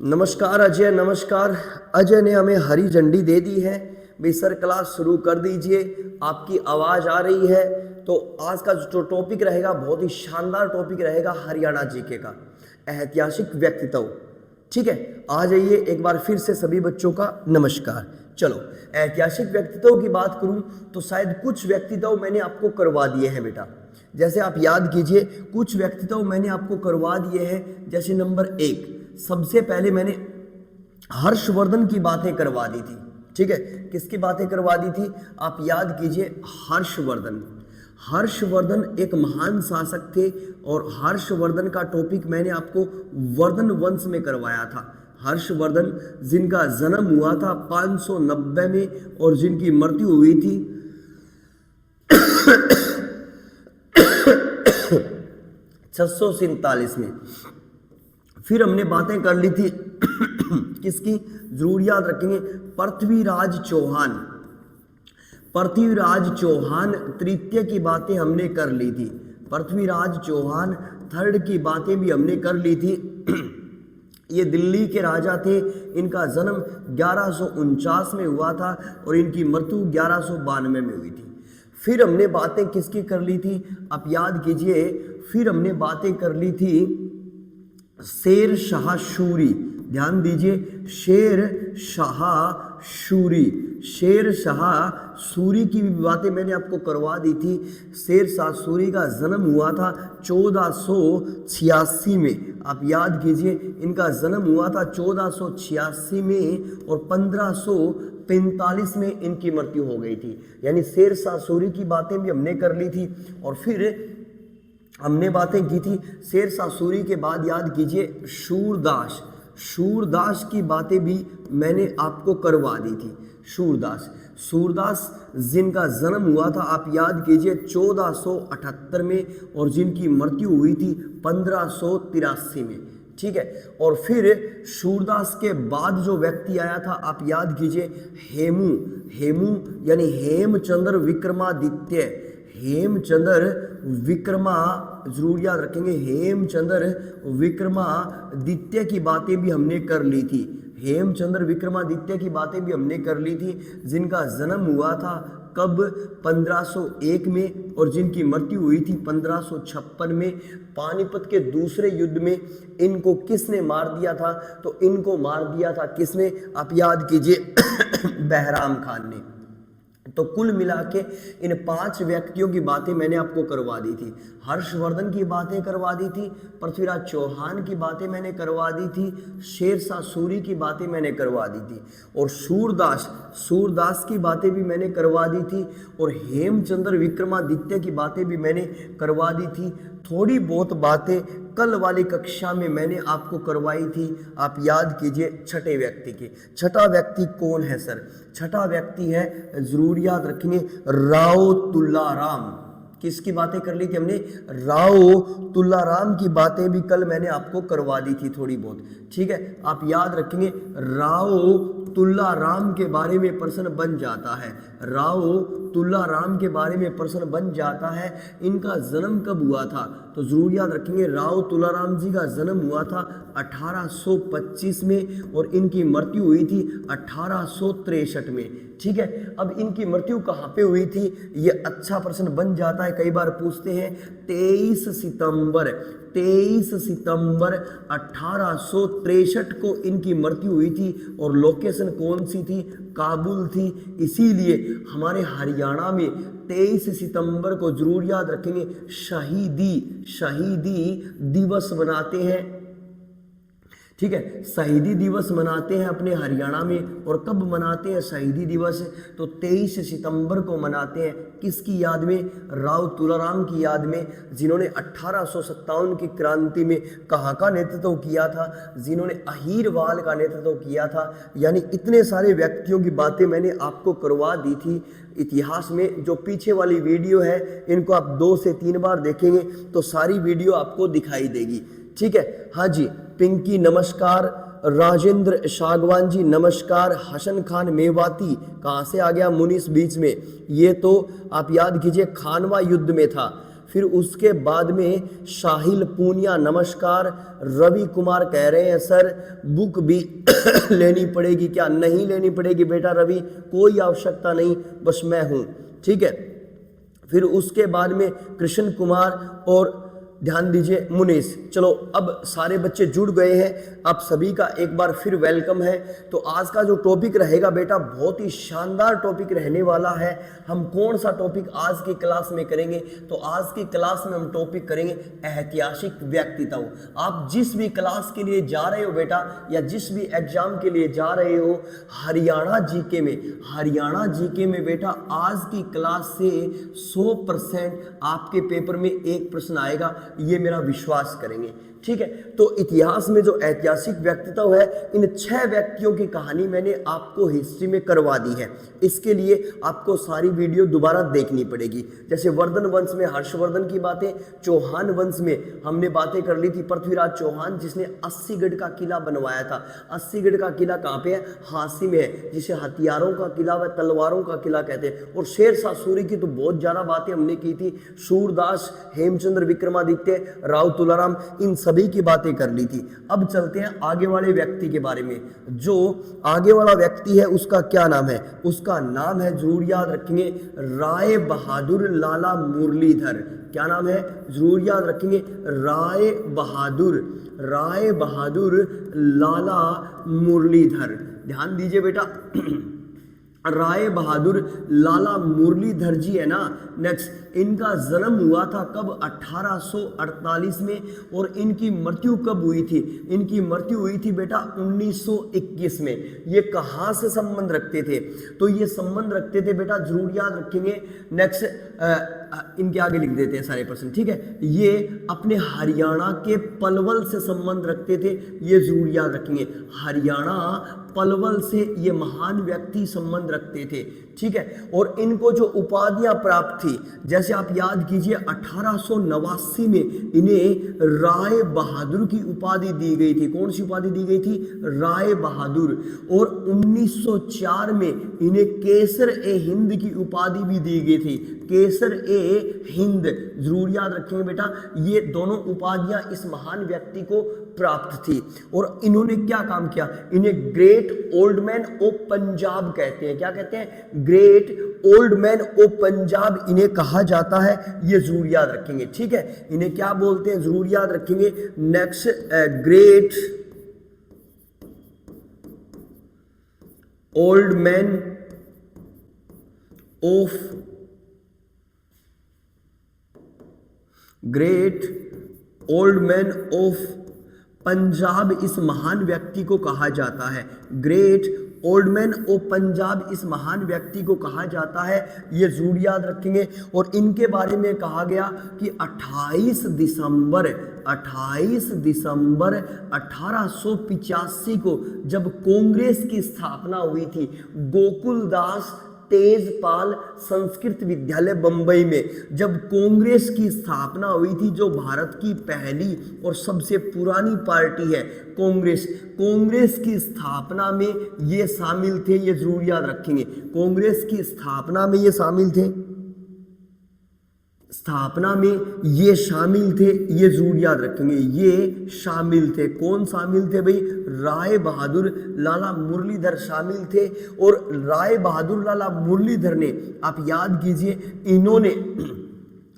नमस्कार अजय, नमस्कार। अजय ने हमें हरी झंडी दे दी है। भाई सर क्लास शुरू कर दीजिए, आपकी आवाज़ आ रही है। तो आज का जो टॉपिक रहेगा बहुत ही शानदार टॉपिक रहेगा, हरियाणा जीके का ऐतिहासिक व्यक्तित्व। ठीक है, आ जाइए एक बार फिर से सभी बच्चों का नमस्कार। चलो, ऐतिहासिक व्यक्तित्व की बात करूं तो शायद कुछ व्यक्तित्व मैंने आपको करवा दिए हैं बेटा। जैसे आप याद कीजिए, कुछ व्यक्तित्व मैंने आपको करवा दिए हैं। जैसे नंबर 1, सबसे पहले मैंने हर्षवर्धन की बातें करवा दी थी। ठीक है, किसकी बातें करवा दी थी आप याद कीजिए, हर्षवर्धन। हर्षवर्धन एक महान शासक थे और हर्षवर्धन का टॉपिक मैंने आपको वर्धन वंश में करवाया था। हर्षवर्धन जिनका जन्म हुआ था 590 में और जिनकी मृत्यु हुई थी 647 में। फिर हमने बातें कर ली थी किसकी, जरूर याद रखेंगे, पृथ्वीराज चौहान। पृथ्वीराज चौहान तृतीय की बातें हमने कर ली थी। पृथ्वीराज चौहान थर्ड की बातें भी हमने कर ली थी। ये दिल्ली के राजा थे, इनका जन्म 1149 में हुआ था और इनकी मृत्यु 1192 में हुई थी। फिर हमने बातें किसकी कर ली थी आप याद कीजिए, फिर हमने बातें कर ली थी शेर शाह सूरी। ध्यान दीजिए, शेर शाह सूरी। शेर शाह सूरी की भी बातें मैंने आपको करवा दी थी। शेर शाह सूरी का जन्म हुआ था 1486 में। आप याद कीजिए, इनका जन्म हुआ था 1486 में और 1545 में इनकी मृत्यु हो गई थी। यानी शेर शाह सूरी की बातें भी हमने कर ली थी। और फिर हमने बातें की थी शेर शाह सूरी के बाद याद कीजिए सूरदास। सूरदास की बातें भी मैंने आपको करवा दी थी। सूरदास जिनका जन्म हुआ था आप याद कीजिए 1478 में और जिनकी मृत्यु हुई थी 1583 में। ठीक है, और फिर सूरदास के बाद जो व्यक्ति आया था आप याद कीजिए हेमू यानी हेमचंद्र विक्रमादित्य। हेमचंद्र विक्रमा, जरूर याद रखेंगे, हेमचंद्र विक्रमादित्य की बातें भी हमने कर ली थी। हेमचंद्र विक्रमादित्य की बातें भी हमने कर ली थी, जिनका जन्म हुआ था कब 1501 में और जिनकी मृत्यु हुई थी 1556 में। पानीपत के दूसरे युद्ध में इनको किसने मार दिया था, तो इनको मार दिया था किसने आप याद कीजिए बहराम खान ने। तो कुल मिला के इन 5 व्यक्तियों की बातें मैंने आपको करवा दी थी। हर्षवर्धन की बातें करवा दी थी, पृथ्वीराज चौहान की बातें मैंने करवा दी थी, शेर शाह सूरी की बातें मैंने करवा दी थी और सूरदास की बातें भी मैंने करवा दी थी और हेमचंद्र विक्रमादित्य की बातें भी मैंने करवा दी थी। थोड़ी बहुत बातें कल वाली कक्षा में मैंने आपको करवाई थी। आप याद कीजिए छठे व्यक्ति की। छठा व्यक्ति कौन है सर? छठा व्यक्ति है, जरूर याद रखेंगे, राव तुलाराम। किसकी बातें कर ली थी हमने? राव तुलाराम की बातें भी कल मैंने आपको करवा दी थी थोड़ी बहुत। ठीक है, आप याद रखेंगे, राव तुलाराम के बारे में प्रश्न बन जाता है। राव तुलाराम के बारे में प्रश्न बन जाता है। इनका जन्म कब हुआ था तो जरूर याद रखेंगे, राव तुलाराम जी का जन्म हुआ था 1825 में और इनकी मृत्यु हुई थी 1863 में। ठीक है, अब इनकी मृत्यु कहाँ पे हुई थी ये अच्छा प्रश्न बन जाता है, कई बार पूछते हैं। 23 सितंबर 1863 को इनकी मृत्यु हुई थी और लोकेशन कौन सी थी? काबुल थी। इसीलिए हमारे हरियाणा में 23 सितंबर को जरूर याद रखेंगे शहीदी दिवस मनाते हैं। ठीक है, शहीदी दिवस मनाते हैं अपने हरियाणा में। और कब मनाते हैं शहीदी दिवस? तो 23 सितंबर को मनाते हैं। किसकी याद में? राव तुलाराम की याद में, जिन्होंने 1857 की क्रांति में कहाँ का नेतृत्व किया था? जिन्होंने अहीरवाल का नेतृत्व किया था। यानी इतने सारे व्यक्तियों की बातें मैंने आपको करवा दी थी इतिहास में। जो पीछे वाली वीडियो है इनको आप 2 से 3 बार देखेंगे तो सारी वीडियो आपको दिखाई देगी। ठीक है, हाँ जी, पिंकी नमस्कार, राजेंद्र सागवान जी नमस्कार, हसन खान मेवाती कहाँ से आ गया? मुनीस बीच में। ये तो आप याद कीजिए खानवा युद्ध में था। फिर उसके बाद में साहिल पूनिया, नमस्कार। रवि कुमार कह रहे हैं सर बुक भी लेनी पड़ेगी क्या? नहीं लेनी पड़ेगी बेटा रवि, कोई आवश्यकता नहीं, बस मैं हूँ, ठीक है। फिर उसके बाद में कृष्ण कुमार और ध्यान दीजिए मुनीष। चलो अब सारे बच्चे जुड़ गए हैं, आप सभी का एक बार फिर वेलकम है। तो आज का जो टॉपिक रहेगा बेटा बहुत ही शानदार टॉपिक रहने वाला है। हम कौन सा टॉपिक आज की क्लास में करेंगे? तो आज की क्लास में हम टॉपिक करेंगे ऐतिहासिक व्यक्तित्व। आप जिस भी क्लास के लिए जा रहे हो बेटा, या जिस भी एग्जाम के लिए जा रहे हो, हरियाणा जीके में बेटा आज की क्लास से 100% आपके पेपर में एक प्रश्न आएगा, ये मेरा विश्वास करेंगे, ठीक है। तो इतिहास में जो ऐतिहासिक व्यक्तित्व है, इन 6 व्यक्तियों की कहानी मैंने आपको हिस्ट्री में करवा दी है। इसके लिए आपको सारी वीडियो दोबारा देखनी पड़ेगी। जैसे वर्धन वंश में हर्षवर्धन की बातें, चौहान वंश में हमने बातें कर ली थी पृथ्वीराज चौहान, जिसने 80गढ़ का किला बनवाया था। 80गढ़ का किला कहाँ पे है? हांसी में है, जिसे हथियारों का किला व तलवारों का किला कहते हैं। और शेरशाह सूरी की तो बहुत ज्यादा बातें हमने की थी। सूरदास, हेमचंद्र विक्रमादित्य, राव तुलाराम, इन सभी की बातें कर ली थी। अब चलते हैं आगे वाले व्यक्ति के बारे में। जो आगे वाला व्यक्ति है उसका क्या नाम है? उसका नाम है, जरूर याद रखेंगे, राय बहादुर लाला मुरलीधर। क्या नाम है? जरूर याद रखेंगे, राय बहादुर लाला मुरलीधर। ध्यान दीजिए बेटा, राय बहादुर लाला मुरलीधर जी है ना। नेक्स्ट, इनका जन्म हुआ था कब? 1848 में। और इनकी मृत्यु कब हुई थी? इनकी मृत्यु हुई थी बेटा 1921 में। ये कहाँ से संबंध रखते थे? तो ये संबंध रखते थे बेटा, जरूर याद रखेंगे। नेक्स्ट, इनके आगे लिख देते हैं सारे प्रश्न, ठीक है। ये अपने हरियाणा के पलवल से संबंध रखते थे, ये जरूर याद रखेंगे। हरियाणा पलवल से ये महान व्यक्ति संबंध रखते थे, ठीक है। और इनको जो उपाधियां प्राप्त थी, जैसे आप याद कीजिए 1889 में इन्हें राय बहादुर की उपाधि दी गई थी। कौन सी उपाधि दी गई थी? राय बहादुर। और 1904 में इन्हें केसर ए हिंद की उपाधि भी दी गई थी। केसर ए हिंद, जरूर याद रखेंगे बेटा। ये दोनों उपाधियां इस महान व्यक्ति को प्राप्त थी। और इन्होंने क्या काम किया? इन्हें great old man of Punjab कहते हैं। क्या कहते हैं? Great old man of Punjab इन्हें कहा जाता है, ये जरूर याद रखेंगे, ठीक है। इन्हें क्या बोलते हैं? जरूर याद रखेंगे। Next, great old man of Punjab इस महान व्यक्ति को कहा जाता है। Great old man of Punjab इस महान व्यक्ति को कहा जाता है, ये जरूर याद रखेंगे। और इनके बारे में कहा गया कि 28 दिसंबर 1885 को जब कांग्रेस की स्थापना हुई थी, गोकुलदास तेजपाल संस्कृत विद्यालय बंबई में जब कांग्रेस की स्थापना हुई थी, जो भारत की पहली और सबसे पुरानी पार्टी है कांग्रेस की स्थापना में ये शामिल थे, ये जरूर याद रखेंगे। कांग्रेस की स्थापना में ये शामिल थे, ये जरूर याद रखेंगे। ये शामिल थे, कौन शामिल थे भाई? राय बहादुर लाला मुरलीधर शामिल थे। और राय बहादुर लाला मुरलीधर ने, आप याद कीजिए, इन्होंने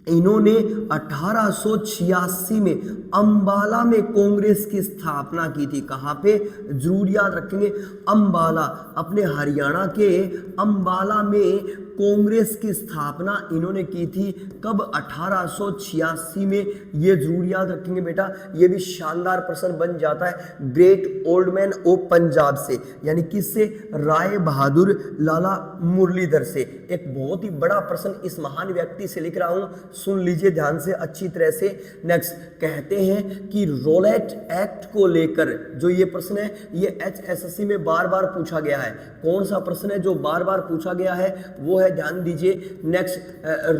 1886 में अंबाला में कांग्रेस की स्थापना की थी। कहाँ पे? जरूर याद रखेंगे, अंबाला, अपने हरियाणा के अंबाला में कांग्रेस की स्थापना इन्होंने की थी। कब? 1886 में, ये जरूर याद रखेंगे बेटा। ये भी शानदार प्रश्न बन जाता है great old man of Punjab से, यानी किससे? राय बहादुर लाला मुरलीधर से। एक बहुत ही बड़ा प्रश्न इस महान व्यक्ति से लिख रहा हूं, सुन लीजिए ध्यान से अच्छी तरह से। नेक्स्ट, कहते हैं कि रोलेट एक्ट को लेकर जो ये प्रश्न है, ये HSSC में बार बार पूछा गया है। कौन सा प्रश्न है जो बार बार पूछा गया है? वो है, ध्यान दीजिए, नेक्स्ट,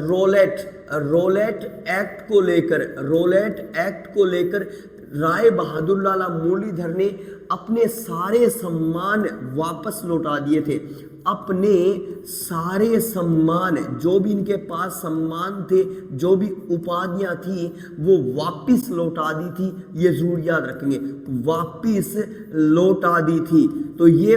रोलेट एक्ट को लेकर राय बहादुर लाला मुरलीधर ने अपने सारे सम्मान वापस लौटा दिए थे। अपने सारे सम्मान, जो भी इनके पास सम्मान थे, जो भी उपाधियां थी, वो वापिस लौटा दी थी। ये जरूर याद रखेंगे, वापिस लौटा दी थी। तो ये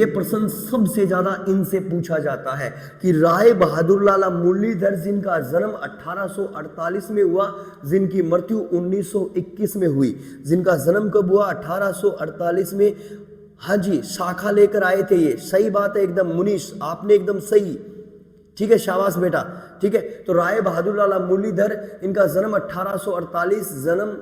प्रश्न सबसे ज्यादा इनसे पूछा जाता है कि राय बहादुर लाला मुरलीधर जिनका जन्म 1848 में हुआ, जिनकी मृत्यु 1921 में हुई। जिनका जन्म कब हुआ? 1848 में। हाँ जी, शाखा लेकर आए थे ये, सही बात है एकदम मुनीश, आपने एकदम सही, ठीक है, शाबाश बेटा, ठीक है। तो राय बहादुर लाला मुरलीधर, इनका जन्म 1848, जन्म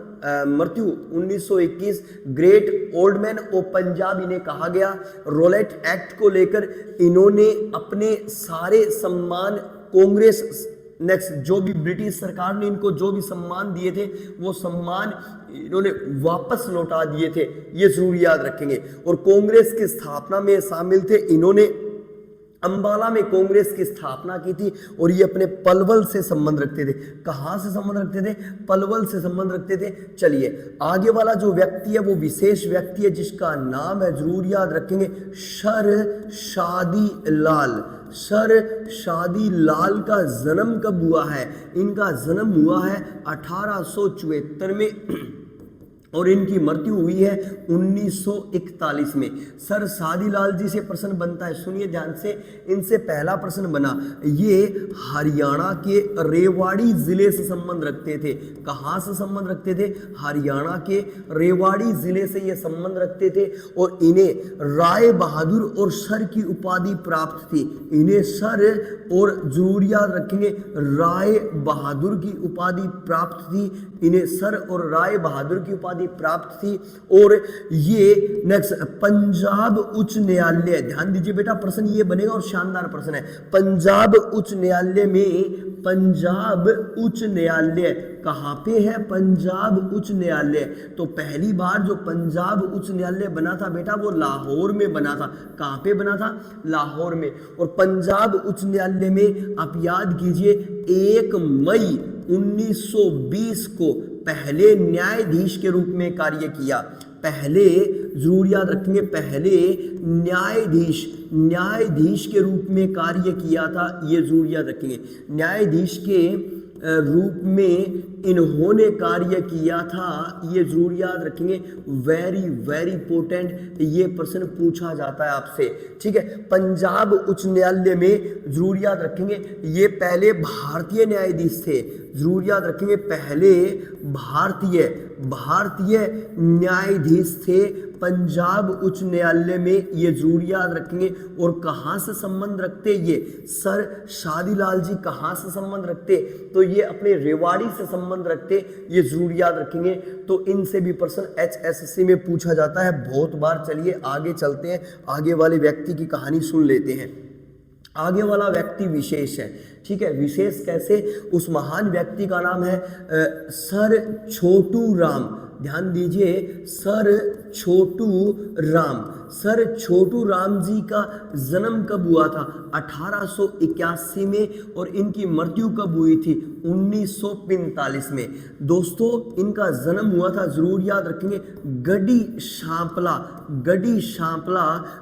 मृत्यु 1921। Great old man of Punjab इन्हें कहा गया। रोलेट एक्ट को लेकर इन्होंने अपने सारे सम्मान कांग्रेस, नेक्स्ट जो भी ब्रिटिश सरकार ने इनको जो भी सम्मान दिए थे, वो सम्मान इन्होंने वापस लौटा दिए थे, ये जरूर याद रखेंगे। और कांग्रेस की स्थापना में शामिल थे, इन्होंने अंबाला में कांग्रेस की स्थापना की थी। और ये अपने पलवल से संबंध रखते थे। कहां से संबंध रखते थे? पलवल से संबंध रखते थे। चलिए आगे वाला जो व्यक्ति है वो विशेष व्यक्ति है, जिसका नाम है, जरूर याद रखेंगे, सर शादी लाल। सर शादी लाल का जन्म कब हुआ है? इनका जन्म हुआ है 1874 में और इनकी मृत्यु हुई है 1941 में। सर शादीलाल जी से प्रश्न बनता है, सुनिए ध्यान से, इनसे पहला प्रश्न बना, ये हरियाणा के रेवाड़ी जिले से संबंध रखते थे। कहां से संबंध रखते थे? हरियाणा के रेवाड़ी जिले से ये संबंध रखते थे। और इन्हें राय बहादुर और सर की उपाधि प्राप्त थी। इन्हें सर और जरूर याद रखेंगे राय बहादुर की उपाधि प्राप्त थी। इन्हें सर और राय बहादुर की उपाधि प्राप्त थी। और ये नेक्स्ट पंजाब उच्च न्यायालय, ध्यान दीजिए बेटा, प्रश्न ये बनेगा और शानदार प्रश्न है। पंजाब उच्च न्यायालय में, पंजाब उच्च न्यायालय कहां पे है? पंजाब उच्च न्यायालय। तो पहली बार जो पंजाब उच्च न्यायालय बना था बेटा, वो लाहौर में बना था। कहां पे बना था? लाहौर में। और पंजाब उच्च न्यायालय में आप याद कीजिए 1 मई 1920 को पहले न्यायाधीश के रूप में कार्य किया। पहले जरूर याद रखेंगे, पहले न्यायाधीश के रूप में कार्य किया था, ये जरूर याद रखेंगे। न्यायाधीश के रूप में इन्होंने कार्य किया था, ये जरूर याद रखेंगे। वेरी वेरी इंपॉर्टेंट, ये प्रश्न पूछा जाता है आपसे, ठीक है। पंजाब उच्च न्यायालय में जरूर याद रखेंगे, ये पहले भारतीय न्यायाधीश थे, जरूर याद रखेंगे, पहले भारतीय न्यायाधीश थे पंजाब उच्च न्यायालय में, ये जरूर याद रखेंगे। और कहां से संबंध रखते? ये सर शादीलाल जी कहां से संबंध रखते? तो ये अपने रेवाड़ी से संबंध रखते, ये जरूर याद रखेंगे। तो इनसे भी प्रश्न HSC में पूछा जाता है बहुत बार। चलिए आगे चलते हैं, आगे वाले व्यक्ति की कहानी सुन लेते हैं। आगे वाला व्यक्ति विशेष है, ठीक है। विशेष कैसे? उस महान व्यक्ति का नाम है सर छोटू राम। ध्यान दीजिए, सर छोटू राम। सर छोटू राम जी का जन्म कब हुआ था? 1881 में। और इनकी मृत्यु कब हुई थी? 1945 में। दोस्तों इनका जन्म हुआ था, जरूर याद रखेंगे, गढ़ी सांपला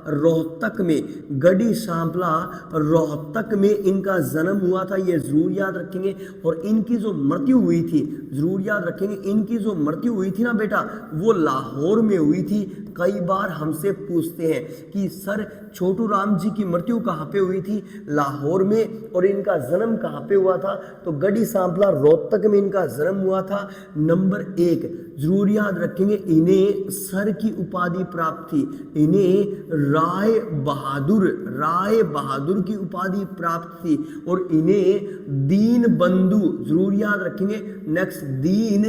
रोहतक में। गढ़ी सांपला रोहतक में इनका जन्म हुआ था, ये जरूर याद रखेंगे। और इनकी जो मृत्यु हुई थी, जरूर याद रखेंगे, इनकी जो मृत्यु हुई थी ना बेटा, वो लाहौर में हुई थी। कई बार हमसे पूछते हैं कि सर छोटू राम जी की मृत्यु कहाँ पे हुई थी? लाहौर में। और इनका जन्म कहाँ पे हुआ था? तो गढ़ी सांपला रोहतक में इनका जन्म हुआ था। नंबर 1 जरूर याद रखेंगे, इन्हें सर की उपाधि प्राप्त थी। इन्हें राय बहादुर की उपाधि प्राप्त थी। और इन्हें दीन बंधु, जरूर याद रखेंगे, नेक्स्ट दीन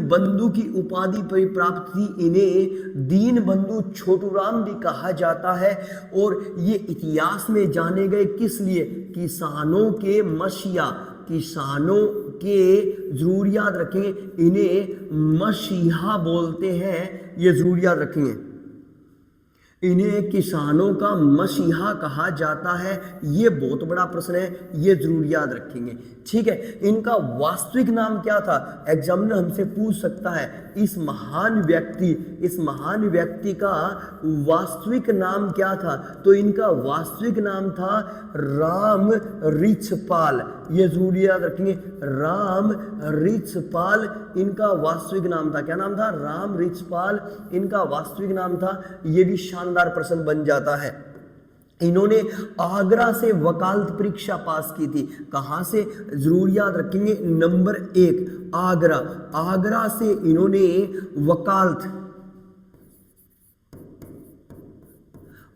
बंधु की उपाधि प्राप्त थी। इन्हें दीन बंधु छोटू राम भी कहा जाता है। और ये इतिहास में जाने गए किस लिए? किसानों के मसीहा, किसानों के, जरूर याद रखेंगे, इन्हें मसीहा बोलते हैं, ये जरूर याद रखेंगे। इन्हें किसानों का मसीहा कहा जाता है। ये बहुत बड़ा प्रश्न है, ये जरूर याद रखेंगे। ठीक है, इनका वास्तविक नाम क्या था, एग्जामिनर हमसे पूछ सकता है। इस महान व्यक्ति का वास्तविक नाम क्या था, तो इनका वास्तविक नाम था राम रिछपाल। ये जरूर याद रखेंगे, राम रिछपाल इनका वास्तविक नाम था। क्या नाम था, राम रिछपाल इनका वास्तविक नाम था। ये भी शानदार प्रश्न बन जाता है। इन्होंने आगरा से वकालत परीक्षा पास की थी। कहां से, जरूर याद रखेंगे, नंबर 1 आगरा से इन्होंने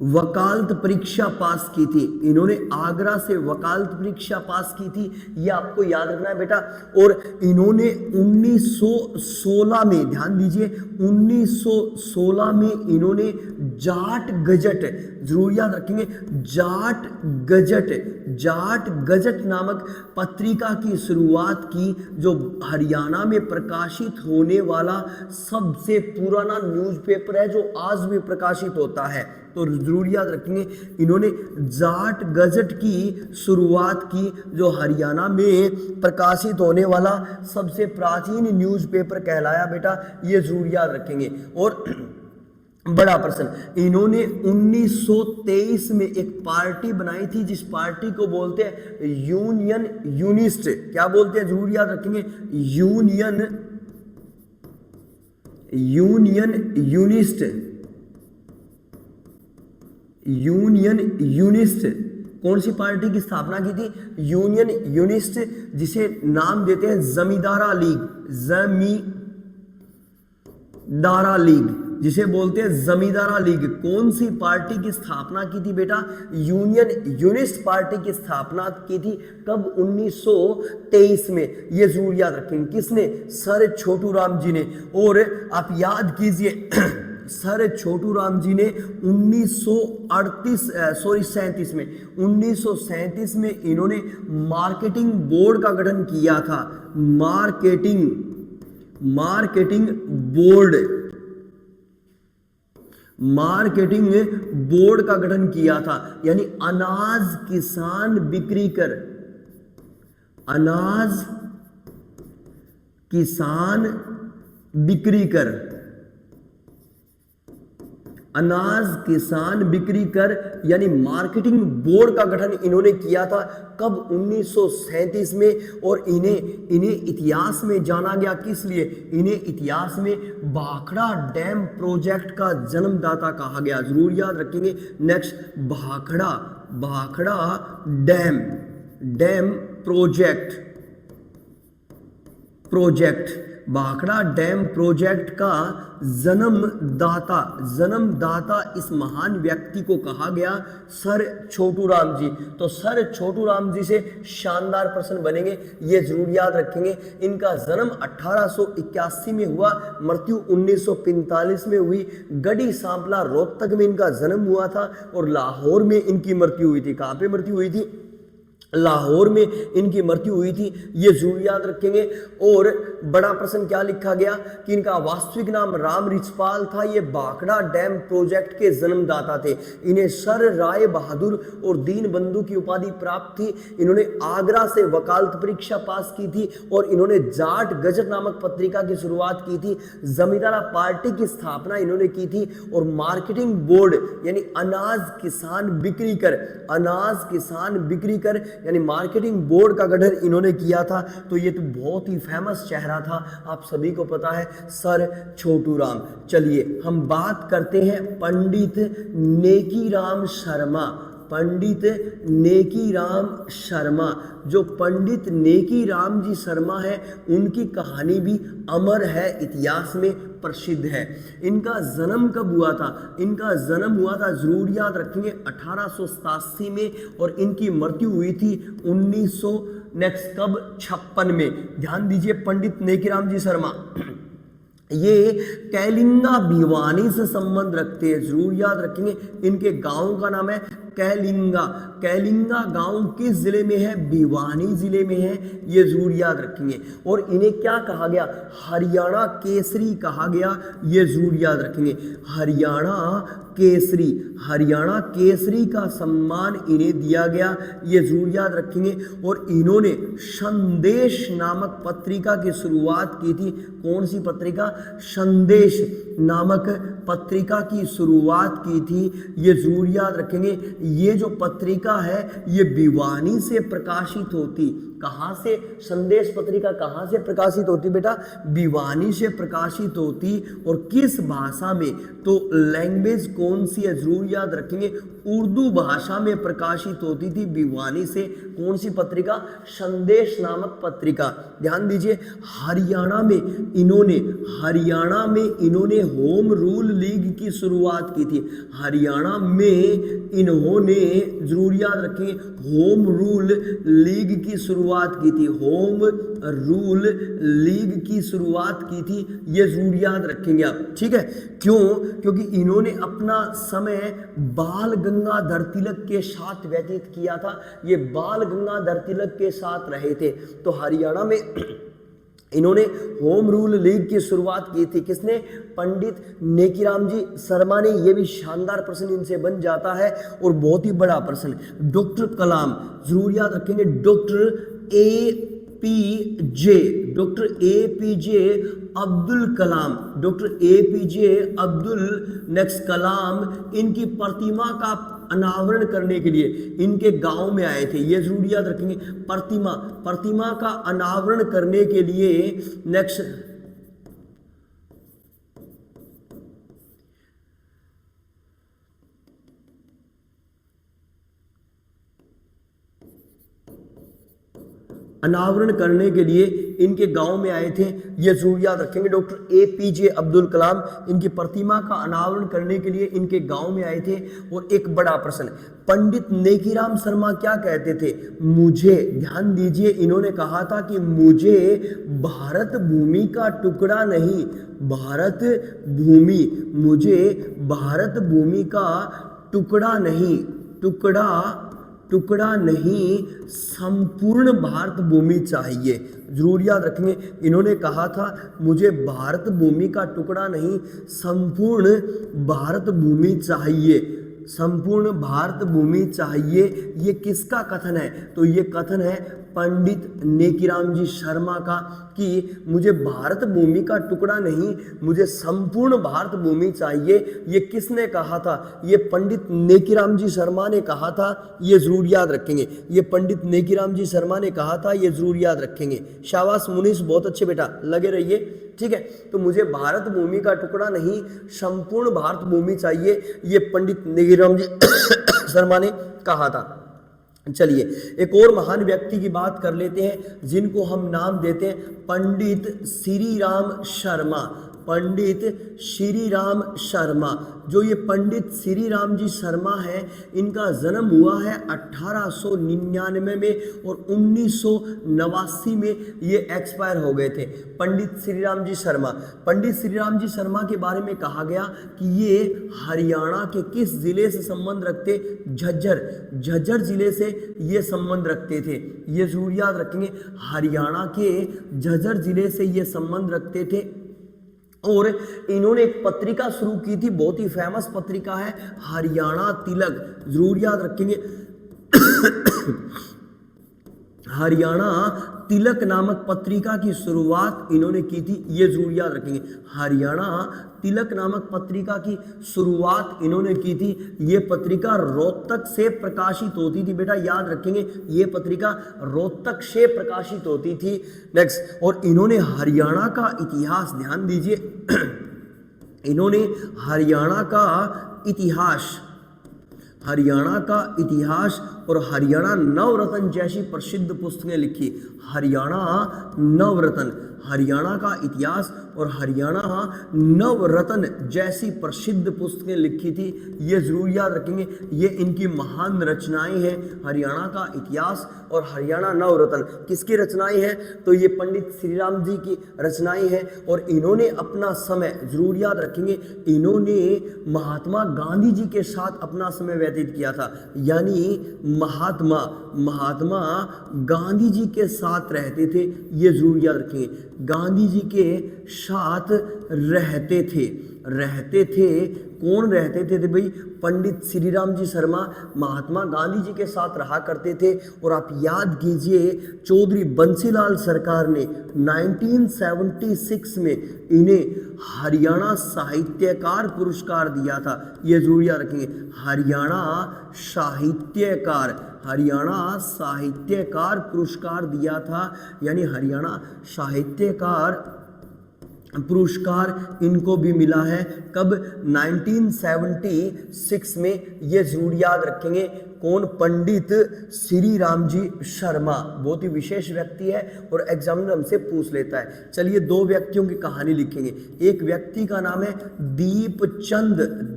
वकालत परीक्षा पास की थी। इन्होंने आगरा से वकालत परीक्षा पास की थी, ये आपको याद रखना है बेटा। और इन्होंने 1916 में, ध्यान दीजिए, 1916 में इन्होंने जाट गजट, जरूर याद रखेंगे, जाट गजट नामक पत्रिका की शुरुआत की, जो हरियाणा में प्रकाशित होने वाला सबसे पुराना न्यूज़पेपर है, जो आज भी प्रकाशित होता है। तो जरूर याद रखेंगे, इन्होंने जाट गजट की शुरुआत की, जो हरियाणा में प्रकाशित होने वाला सबसे प्राचीन न्यूज़पेपर कहलाया बेटा। ये जरूर याद रखेंगे। और बड़ा प्रश्न, इन्होंने 1923 में एक पार्टी बनाई थी, जिस पार्टी को बोलते हैं यूनियन यूनिस्ट। क्या बोलते हैं, जरूर याद रखेंगे, यूनियन यूनिस्ट। कौन सी पार्टी की स्थापना की थी, यूनियन यूनिस्ट, जिसे नाम देते हैं जमींदारा लीग, जिसे बोलते हैं जमींदारा लीग। कौन सी पार्टी की स्थापना की थी बेटा, यूनियन यूनिस्ट पार्टी की स्थापना की थी। कब, 1923 में। ये जरूर याद रखेंगे, किसने, सर छोटू राम जी ने। और आप याद कीजिए, सर छोटू राम जी ने 1937 में इन्होंने मार्केटिंग बोर्ड का गठन किया था। मार्केटिंग बोर्ड का गठन किया था, यानी अनाज किसान बिक्री कर, यानी मार्केटिंग बोर्ड का गठन इन्होंने किया था। कब, 1937 में। और इन्हें इतिहास में जाना गया, किस लिए, इन्हें इतिहास में भाखड़ा डैम प्रोजेक्ट का जन्मदाता कहा गया। जरूर याद रखेंगे। Next, Bhakra dam project, Bhakra dam project का जन्मदाता इस महान व्यक्ति को कहा गया सर छोटू राम जी। तो सर छोटू राम जी से शानदार प्रश्न बनेंगे, ये जरूर याद रखेंगे। इनका जन्म 1881 में हुआ, मृत्यु 1945 में हुई। गढ़ी सांपला रोहतक में इनका जन्म हुआ था और लाहौर में इनकी मृत्यु हुई थी। कहाँ पे मृत्यु हुई थी, लाहौर में इनकी मृत्यु हुई थी। ये जरूर याद रखेंगे। और बड़ा प्रश्न क्या लिखा गया कि इनका वास्तविक नाम राम रिछपाल था। ये भाखड़ा डैम प्रोजेक्ट के जन्मदाता थे। इन्हें सर राय बहादुर और दीन बंधु की उपाधि प्राप्त थी। इन्होंने आगरा से वकालत परीक्षा पास की थी और इन्होंने जाट गजट नामक पत्रिका की शुरुआत की थी। जमींदारा पार्टी की स्थापना इन्होंने की थी और मार्केटिंग बोर्ड यानी अनाज किसान बिक्री कर यानी मार्केटिंग बोर्ड का गठन इन्होंने किया था। तो ये तो बहुत ही फेमस चेहरा था, आप सभी को पता है, सर छोटू राम। चलिए हम बात करते हैं पंडित नेकीराम शर्मा। जो पंडित नेकीराम जी शर्मा है उनकी कहानी भी अमर है, इतिहास में प्रसिद्ध है। इनका जन्म कब हुआ था, इनका जन्म हुआ था जरूर याद रखेंगे 1887 में और इनकी मृत्यु हुई थी 1956 में। ध्यान दीजिए, पंडित नेकीराम जी शर्मा ये कैलिंगा भिवानी से संबंध रखते हैं, जरूर याद रखेंगे। इनके गांव का नाम है कैलिंगा। कैलिंगा गांव किस जिले में है? भिवानी जिले में है, ये जरूर याद रखेंगे। और इन्हें क्या कहा गया? हरियाणा केसरी कहा गया, ये जरूर याद रखेंगे। हरियाणा केसरी, हरियाणा केसरी का सम्मान इन्हें दिया गया, ये जरूर याद रखेंगे। और इन्होंने संदेश नामक पत्रिका की शुरुआत की थी। कौन सी पत्रिका? संदेश नामक पत्रिका की शुरुआत की थी, ये जरूर याद रखेंगे। ये जो पत्रिका है ये भिवानी से प्रकाशित होती। कहाँ से? संदेश पत्रिका कहाँ से प्रकाशित होती बेटा? भिवानी से प्रकाशित होती। और किस भाषा में? तो लैंग्वेज कौन सी है? जरूर याद रखेंगे, उर्दू भाषा में प्रकाशित होती थी भिवानी से। कौन सी पत्रिका? संदेश नामक पत्रिका। ध्यान दीजिए, हरियाणा में इन्होंने होम रूल लीग की शुरुआत की थी। हरियाणा में इन्होंने, जरूर याद रखेंगे, होम रूल लीग की शुरुआत की थी। होम रूल लीग की शुरुआत की थी, ये जरूर याद रखेंगे आप, ठीक है। क्यों? क्योंकि इन्होंने अपना समय बाल गंगाधर तिलक के साथ व्यतीत किया था। ये बाल गंगाधर तिलक के साथ रहे थे। तो हरियाणा में इन्होंने होम रूल लीग की शुरुआत की थी। किसने? पंडित नेकीराम जी शर्मा ने। यह भी शानदार प्रश्न इनसे बन जाता है और बहुत ही बड़ा प्रश्न। डॉक्टर कलाम, जरूर याद रखेंगे, doctor APJ Abdul Kalam, doctor APJ Abdul next कलाम, इनकी प्रतिमा का अनावरण करने के लिए इनके गांव में आए थे, ये जरूर याद रखेंगे। प्रतिमा का अनावरण करने के लिए नेक्स्ट अनावरण करने के लिए इनके गांव में आए थे, ये जरूर याद रखेंगे। डॉक्टर APJ अब्दुल कलाम इनकी प्रतिमा का अनावरण करने के लिए इनके गांव में आए थे। और एक बड़ा प्रश्न, पंडित नेकीराम शर्मा क्या कहते थे? मुझे, ध्यान दीजिए, इन्होंने कहा था कि मुझे भारत भूमि का टुकड़ा नहीं, मुझे भारत भूमि का टुकड़ा नहीं संपूर्ण भारत भूमि चाहिए। जरूर याद रखेंगे, इन्होंने कहा था मुझे भारत भूमि का टुकड़ा नहीं संपूर्ण भारत भूमि चाहिए, संपूर्ण भारत भूमि चाहिए। ये किसका कथन है? तो ये कथन है पंडित नेकीराम जी शर्मा का, कि मुझे भारत भूमि का टुकड़ा नहीं, मुझे संपूर्ण भारत भूमि चाहिए। ये किसने कहा था? ये पंडित नेकीराम जी शर्मा ने कहा था, ये जरूर याद रखेंगे। ये पंडित नेकीराम जी शर्मा ने कहा था, ये जरूर याद रखेंगे। शाबाश मुनीष, बहुत अच्छे बेटा, लगे रहिए, ठीक है। तो मुझे भारत भूमि का टुकड़ा नहीं संपूर्ण भारत भूमि चाहिए, ये पंडित नेकीराम जी शर्मा ने कहा था। चलिए एक और महान व्यक्ति की बात कर लेते हैं, जिनको हम नाम देते हैं पंडित श्री राम शर्मा। पंडित श्री राम शर्मा, जो ये पंडित श्री राम जी शर्मा है, इनका जन्म हुआ है 1899 में और 1989 में ये एक्सपायर हो गए थे। पंडित श्री राम जी शर्मा, पंडित श्री राम जी शर्मा के बारे में कहा गया कि ये हरियाणा के किस जिले से संबंध रखते? झज्जर जिले से ये संबंध रखते थे, ये जरूर याद रखेंगे। हरियाणा के झज्जर जिले से ये संबंध रखते थे। और इन्होंने एक पत्रिका शुरू की थी, बहुत ही फेमस पत्रिका है हरियाणा तिलक, जरूर याद रखेंगे। हरियाणा तिलक नामक पत्रिका की शुरुआत इन्होंने की थी, ये जरूर याद रखेंगे। हरियाणा तिलक नामक पत्रिका की शुरुआत इन्होंने की थी। ये पत्रिका रोहतक से प्रकाशित होती थी, बेटा याद रखेंगे, ये पत्रिका रोहतक से प्रकाशित होती थी। नेक्स्ट, और इन्होंने हरियाणा का इतिहास, ध्यान दीजिए, इन्होंने हरियाणा का इतिहास और हरियाणा नवरत्न जैसी प्रसिद्ध पुस्तकें लिखी। हरियाणा नवरत्न, हरियाणा का इतिहास और हरियाणा नवरत्न जैसी प्रसिद्ध पुस्तकें लिखी थी, ये जरूर याद रखेंगे। ये इनकी महान रचनाएं हैं, हरियाणा का इतिहास और हरियाणा नवरत्न किसकी रचनाएं हैं? तो ये पंडित श्री राम जी की रचनाएं हैं। और इन्होंने अपना समय, जरूर याद रखेंगे, इन्होंने महात्मा गांधी जी के साथ अपना समय व्यतीत किया था, यानी महात्मा गांधी जी के साथ रहते थे, ये जरूर याद रखेंगे, गांधी जी के साथ रहते थे। कौन रहते थे भाई? पंडित श्री राम जी शर्मा महात्मा गांधी जी के साथ रहा करते थे। और आप याद कीजिए, चौधरी बंसीलाल सरकार ने 1976 में इन्हें हरियाणा साहित्यकार पुरस्कार दिया था, ये जरूर याद रखेंगे, हरियाणा साहित्यकार पुरस्कार दिया था, यानी हरियाणा साहित्यकार पुरस्कार इनको भी मिला है। कब? 1976 में, ये जरूर याद रखेंगे। कौन? पंडित श्री राम जी शर्मा, बहुत ही विशेष व्यक्ति है और एग्जामिनर हमसे पूछ लेता है। चलिए दो व्यक्तियों की कहानी लिखेंगे। एक व्यक्ति का नाम है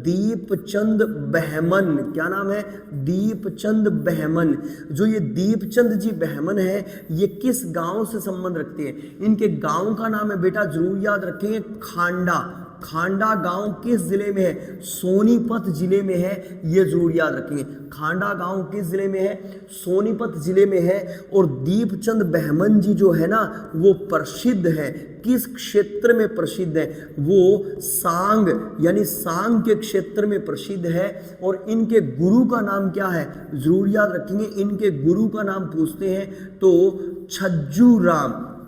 दीपचंद बहमन। क्या नाम है? दीपचंद बहमन। जो ये दीपचंद जी बहमन है, ये किस गांव से संबंध रखते हैं? इनके गांव का नाम है बेटा, जरूर याद रखेंगे, खांडा गांव किस जिले में है? सोनीपत जिले में है, ये जरूर याद रखेंगे। खांडा गांव किस जिले में है? सोनीपत जिले में है। और दीपचंद बहमन जी जो है ना, वो प्रसिद्ध है, किस क्षेत्र में प्रसिद्ध है? वो सांग, यानी सांग के क्षेत्र में प्रसिद्ध है। और इनके गुरु का नाम क्या है? जरूर याद रखेंगे, इनके गुरु का नाम पूछते हैं तो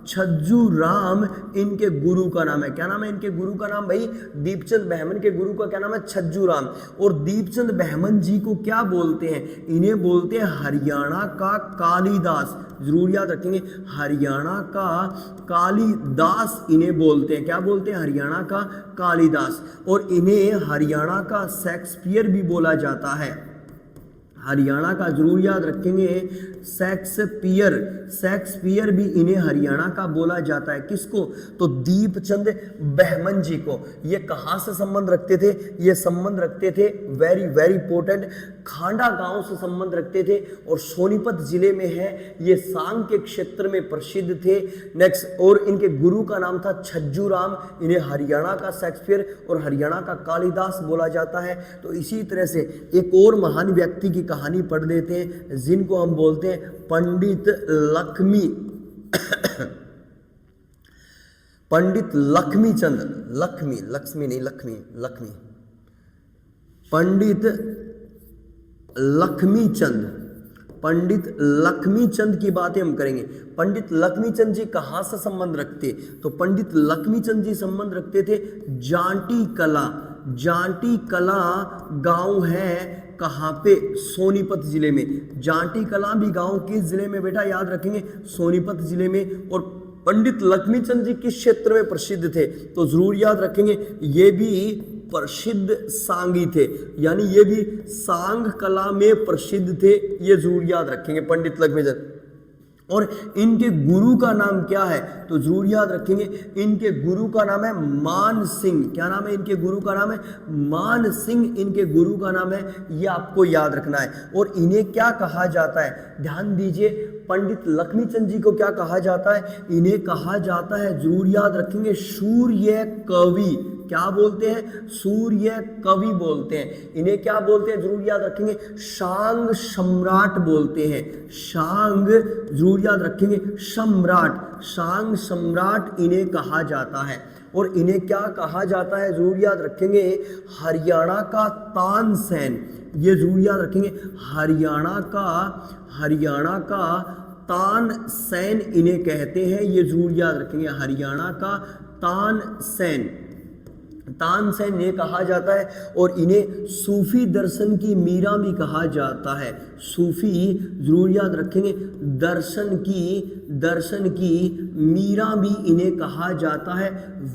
छज्जू राम इनके गुरु का नाम है। क्या नाम है इनके गुरु का नाम भाई? दीपचंद बहमन के गुरु का क्या नाम है? छज्जू राम। और दीपचंद बहमन जी को क्या बोलते हैं? इन्हें बोलते हैं हरियाणा का कालिदास, जरूर याद रखेंगे, हरियाणा का कालिदास इन्हें बोलते हैं। क्या बोलते हैं? हरियाणा का कालिदास। और इन्हें हरियाणा का शेक्सपियर भी बोला जाता है, हरियाणा का जरूर याद रखेंगे, शेक्सपियर भी इन्हें हरियाणा का बोला जाता है। किसको? तो दीपचंद बहमन जी को। ये कहाँ से संबंध रखते थे? ये संबंध रखते थे, वेरी वेरी इंपॉर्टेंट, खांडा गांव से संबंध रखते थे और सोनीपत जिले में है। ये सांग के क्षेत्र में प्रसिद्ध थे। नेक्स्ट, और इनके गुरु का नाम था छज्जू राम। इन्हें हरियाणा का शेक्सपियर और हरियाणा का कालिदास बोला जाता है। तो इसी तरह से एक और महान व्यक्ति की कहानी पढ़ लेते हैं, जिनको हम बोलते हैं पंडित लक्ष्मी पंडित लक्ष्मीचंद की बातें हम करेंगे। पंडित लक्ष्मीचंद जी कहाँ से संबंध रखते? तो पंडित लक्ष्मीचंद जी संबंध रखते थे जांटी कला गांव है, कहाँ पे? सोनीपत जिले में। जांटी कला भी गांव किस जिले में बेटा? याद रखेंगे, सोनीपत जिले में। और पंडित लक्ष्मीचंद जी किस क्षेत्र में प्रसिद्ध थे? तो जरूर याद रखेंगे, ये भी प्रसिद्ध सांगी थे, यानी ये भी सांग कला में प्रसिद्ध थे, ये जरूर याद रखेंगे पंडित लक्ष्मीचंद। और इनके गुरु का नाम क्या है? तो जरूर याद रखेंगे, इनके गुरु का नाम है मान सिंह। क्या नाम है इनके गुरु का? नाम है मान सिंह, इनके गुरु का नाम है, ये आपको याद रखना है। और इन्हें क्या कहा जाता है? ध्यान दीजिए, पंडित लक्ष्मीचंद जी को क्या कहा जाता है? इन्हें कहा जाता है, जरूर याद रखेंगे, सूर्य कवि। क्या बोलते हैं? सूर्य कवि बोलते हैं। इन्हें क्या बोलते हैं? जरूर याद रखेंगे, सांग सम्राट बोलते हैं। सांग, जरूर याद रखेंगे, सम्राट, सांग सम्राट इन्हें कहा जाता है। और इन्हें क्या कहा जाता है? जरूर याद रखेंगे, हरियाणा का तानसेन, ये जरूर याद रखेंगे, हरियाणा का तानसेन इन्हें कहते हैं, ये जरूर याद रखेंगे, हरियाणा का तानसेन इन्हें कहा जाता है। और इन्हें सूफी दर्शन की मीरा भी कहा जाता है। सूफी, जरूर याद रखेंगे, दर्शन की मीरा भी इन्हें कहा जाता है।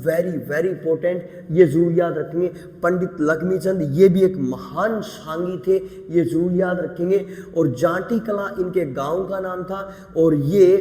वेरी वेरी इंपॉर्टेंट, ये जरूर याद रखेंगे। पंडित लक्ष्मीचंद, ये भी एक महान सांगी थे, ये जरूर याद रखेंगे। और जांटी कला इनके गांव का नाम था। और ये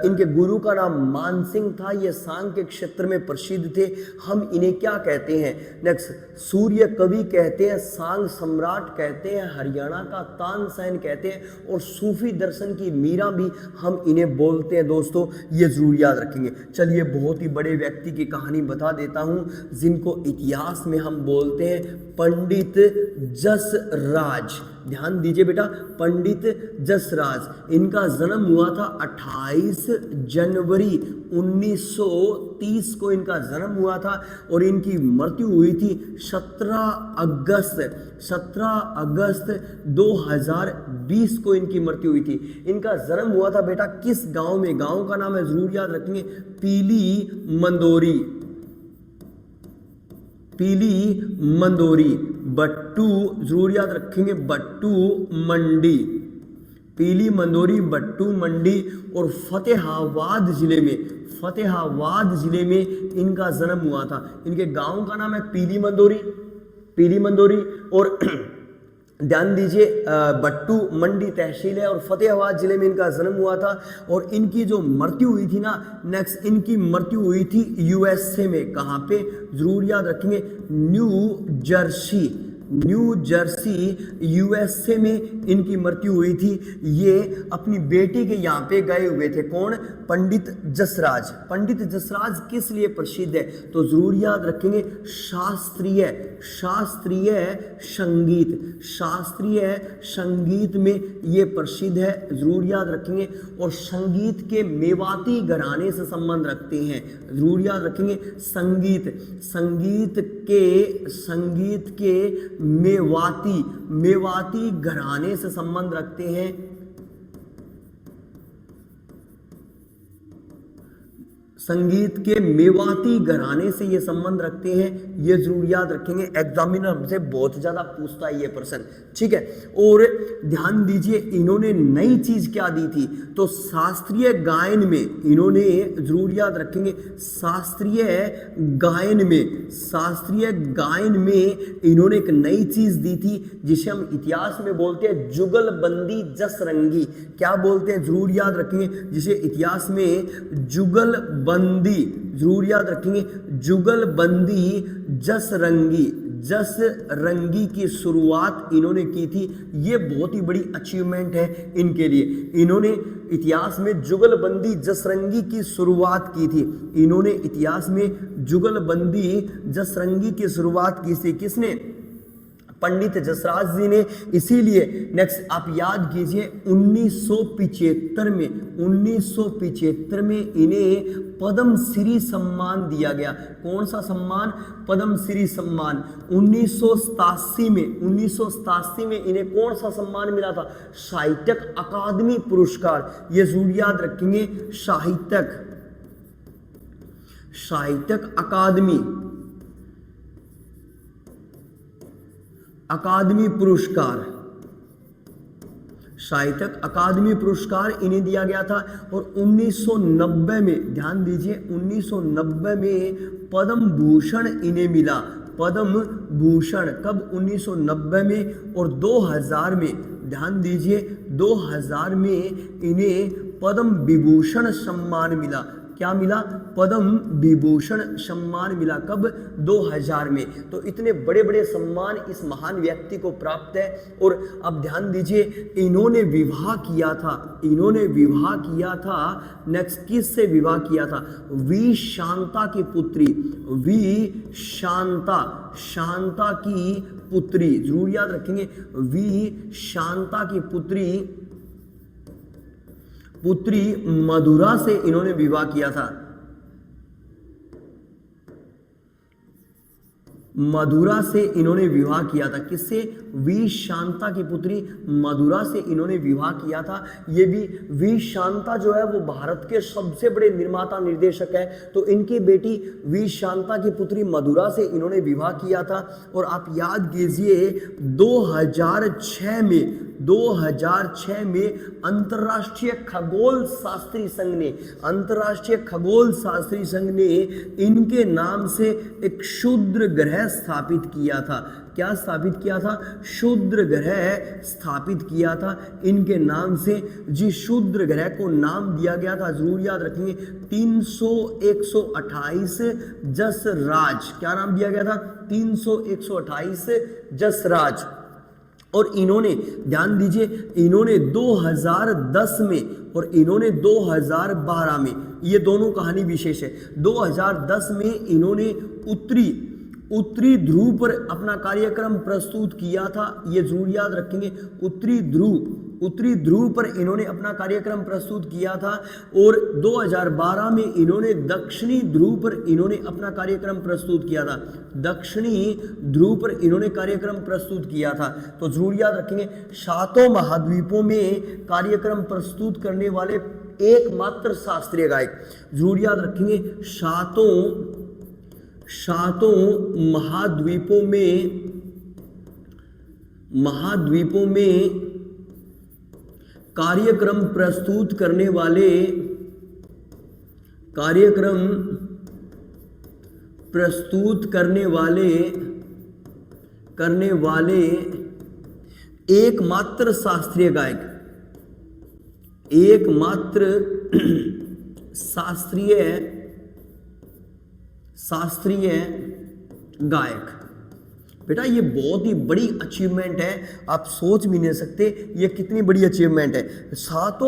इनके गुरु का नाम मानसिंह था। ये सांग के क्षेत्र में प्रसिद्ध थे। हम इन्हें क्या कहते कहते हैं, नेक्स्ट सूर्य कवि कहते हैं, सांग सम्राट कहते हैं, हरियाणा का तानसेन कहते हैं, और सूफी दर्शन की मीरा भी हम इन्हें बोलते हैं दोस्तों, ये जरूर याद रखेंगे। चलिए बहुत ही बड़े व्यक्ति की कहानी बता देता हूँ, जिनको इतिहास में हम बोलते हैं पंडित जसराज। ध्यान दीजिए बेटा, पंडित जसराज, इनका जन्म हुआ था 28 जनवरी 1930 को इनका जन्म हुआ था, और इनकी मृत्यु हुई थी 17 अगस्त 2020 को इनकी मृत्यु हुई थी। इनका जन्म हुआ था बेटा किस गांव में, गांव का नाम है जरूर याद रखेंगे, पीली मंदोरी, बट्टू जरूर याद रखेंगे, बट्टू मंडी, पीली मंदोरी, बट्टू मंडी, और फतेहाबाद जिले में इनका जन्म हुआ था। इनके गांव का नाम है पीली मंदोरी, और ध्यान दीजिए बट्टू मंडी तहसील है, और फतेहाबाद जिले में इनका जन्म हुआ था। और इनकी जो मृत्यु हुई थी ना, नेक्स्ट इनकी मृत्यु हुई थी यूएसए में। कहाँ पे, जरूर याद रखेंगे, न्यू जर्सी यूएसए में इनकी मृत्यु हुई थी। ये अपनी बेटी के यहाँ पे गए हुए थे। कौन, पंडित जसराज। पंडित जसराज किस लिए प्रसिद्ध है, तो जरूर याद रखेंगे शास्त्रीय संगीत में ये प्रसिद्ध है, जरूर याद रखेंगे। और संगीत के मेवाती घराने से संबंध रखते हैं, जरूर याद रखेंगे। संगीत के मेवाती घराने से संबंध रखते हैं। संगीत के मेवाती घराने से ये संबंध रखते हैं, ये जरूर याद रखेंगे। एग्जामिनर हमसे बहुत ज्यादा पूछता है ये प्रश्न, ठीक है। और ध्यान दीजिए, इन्होंने नई चीज क्या दी थी, तो शास्त्रीय गायन में इन्होंने, जरूर याद रखेंगे, शास्त्रीय गायन में इन्होंने एक नई चीज दी थी, जिसे हम इतिहास में बोलते हैं जुगलबंदी जसरंगी। क्या बोलते हैं, जरूर याद रखेंगे, जिसे इतिहास में जुगलबंदी, जरूर याद रखेंगे, जुगलबंदी जसरंगी की शुरुआत इन्होंने की थी। ये बहुत ही बड़ी अचीवमेंट है इनके लिए। इन्होंने इतिहास में जुगलबंदी जसरंगी की शुरुआत की थी। इन्होंने इतिहास में जुगलबंदी जसरंगी की शुरुआत की थी। किसने, पंडित जसराज जी ने। इसीलिए नेक्स्ट आप याद कीजिए, 1975 में इन्हें पद्मश्री सम्मान दिया गया। कौन सा सम्मान, पद्मश्री सम्मान। 1987 में इन्हें कौन सा सम्मान मिला था, साहित्य अकादमी पुरस्कार। ये जरूर याद रखेंगे, साहित्य अकादमी पुरस्कार इन्हें दिया गया था। और 1990 में, ध्यान दीजिए, 1990 में पद्म भूषण इन्हें मिला। पद्म भूषण कब, 1990 में। और 2000 में, ध्यान दीजिए, 2000 में इन्हें पद्म विभूषण सम्मान मिला। क्या मिला, पद्म विभूषण सम्मान मिला। कब, 2000 में। तो इतने बड़े बड़े सम्मान इस महान व्यक्ति को प्राप्त है। और अब ध्यान दीजिए, इन्होंने विवाह किया था, नेक्स्ट किससे विवाह किया था, वी शांता की पुत्री, शांता की पुत्री, जरूर याद रखेंगे, वी शांता की पुत्री मधुरा से इन्होंने विवाह किया था। मधुरा से इन्होंने विवाह किया था। किससे, वी शांता की पुत्री मधुरा से इन्होंने विवाह किया था। ये भी वी शांता जो है वो भारत के सबसे बड़े निर्माता निर्देशक है। तो इनकी बेटी वी शांता की पुत्री मधुरा से इन्होंने विवाह किया था। और आप याद कीजिए, 2006 में अंतर्राष्ट्रीय खगोल शास्त्री संघ ने इनके नाम से एक क्षुद्र ग्रह स्थापित किया था। क्या स्थापित किया था? शूद्र ग्रह स्थापित किया था इनके नाम से जी। शूद्र ग्रह को नाम दिया गया था, जरूर याद रखेंगे, 300-128 जसराज। क्या नाम दिया गया था? 300-128 जसराज। और इन्होंने, ध्यान दीजिए, इन्होंने 2010 में और इन्होंने 2012 में, ये दोनों कहानी विशेष है। 2010 में इन्होंने उत्तरी ध्रुव पर अपना कार्यक्रम प्रस्तुत किया था, ये जरूर याद रखेंगे। उत्तरी ध्रुव पर इन्होंने अपना कार्यक्रम प्रस्तुत किया था। और 2012 में इन्होंने दक्षिणी ध्रुव पर इन्होंने अपना कार्यक्रम प्रस्तुत किया था। दक्षिणी ध्रुव पर इन्होंने कार्यक्रम प्रस्तुत किया था। तो जरूर याद रखेंगे, 7 महाद्वीपों में कार्यक्रम प्रस्तुत करने वाले एकमात्र शास्त्रीय गायक। जरूर याद रखेंगे, 7 महाद्वीपों में कार्यक्रम प्रस्तुत करने वाले एकमात्र शास्त्रीय गायक, एकमात्र शास्त्रीय गायक। बेटा ये बहुत ही बड़ी अचीवमेंट है, आप सोच भी नहीं सकते ये कितनी बड़ी अचीवमेंट है। 7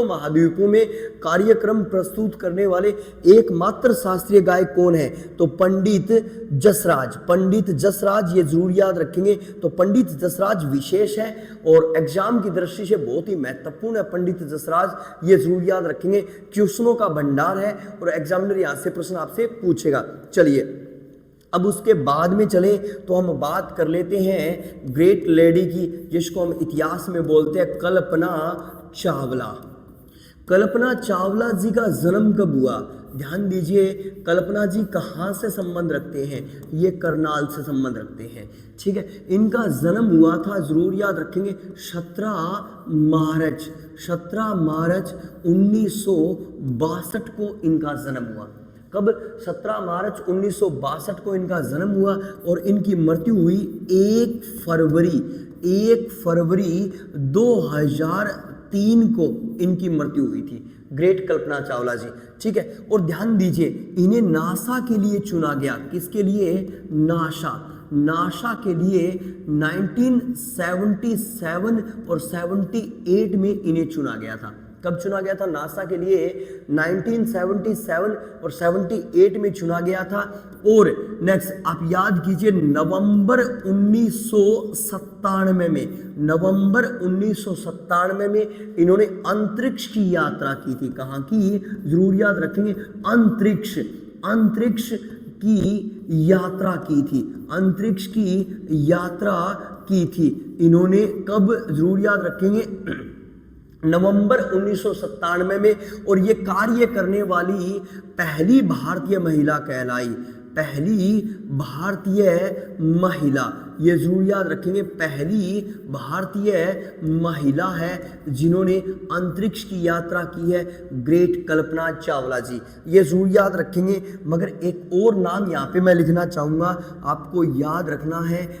महाद्वीपों में कार्यक्रम प्रस्तुत करने वाले एकमात्र शास्त्रीय गायक कौन है? तो पंडित जसराज, ये जरूर याद रखेंगे। तो पंडित जसराज विशेष है और एग्जाम की दृष्टि से बहुत ही महत्वपूर्ण है पंडित जसराज, ये जरूर याद रखेंगे। क्वेश्चनों का भंडार है और एग्जामिनर यहां से प्रश्न आपसे पूछेगा। चलिए अब उसके बाद में चले तो हम बात कर लेते हैं ग्रेट लेडी की, जिसको हम इतिहास में बोलते हैं कल्पना चावला। कल्पना चावला जी का जन्म कब हुआ? ध्यान दीजिए, कल्पना जी कहाँ से संबंध रखते हैं? ये करनाल से संबंध रखते हैं, ठीक है। इनका जन्म हुआ था, जरूर याद रखेंगे, 17 मार्च 1962 को इनका जन्म हुआ। कब? 17 मार्च 1962 को इनका जन्म हुआ और इनकी मृत्यु हुई 1 फरवरी 2003 को इनकी मृत्यु हुई थी। ग्रेट कल्पना चावला जी, ठीक है। और ध्यान दीजिए, इन्हें नासा के लिए चुना गया। किसके लिए? नासा के लिए 1977 और 78 में इन्हें चुना गया था। कब चुना गया था? नासा के लिए 1977 और 78 में चुना गया था। और नेक्स्ट आप याद कीजिए, नवंबर 1997 में इन्होंने अंतरिक्ष की यात्रा की थी। कहाँ की? जरूर याद रखेंगे, अंतरिक्ष की यात्रा की थी। अंतरिक्ष की यात्रा की थी इन्होंने। कब? जरूर याद रखेंगे, नवंबर 1997 में। और ये कार्य करने वाली पहली भारतीय महिला कहलाई। पहली भारतीय महिला, ये जरूर याद रखेंगे, पहली भारतीय महिला है जिन्होंने अंतरिक्ष की यात्रा की है, ग्रेट कल्पना चावला जी, ये जरूर याद रखेंगे। मगर एक और नाम यहाँ पे मैं लिखना चाहूँगा, आपको याद रखना है।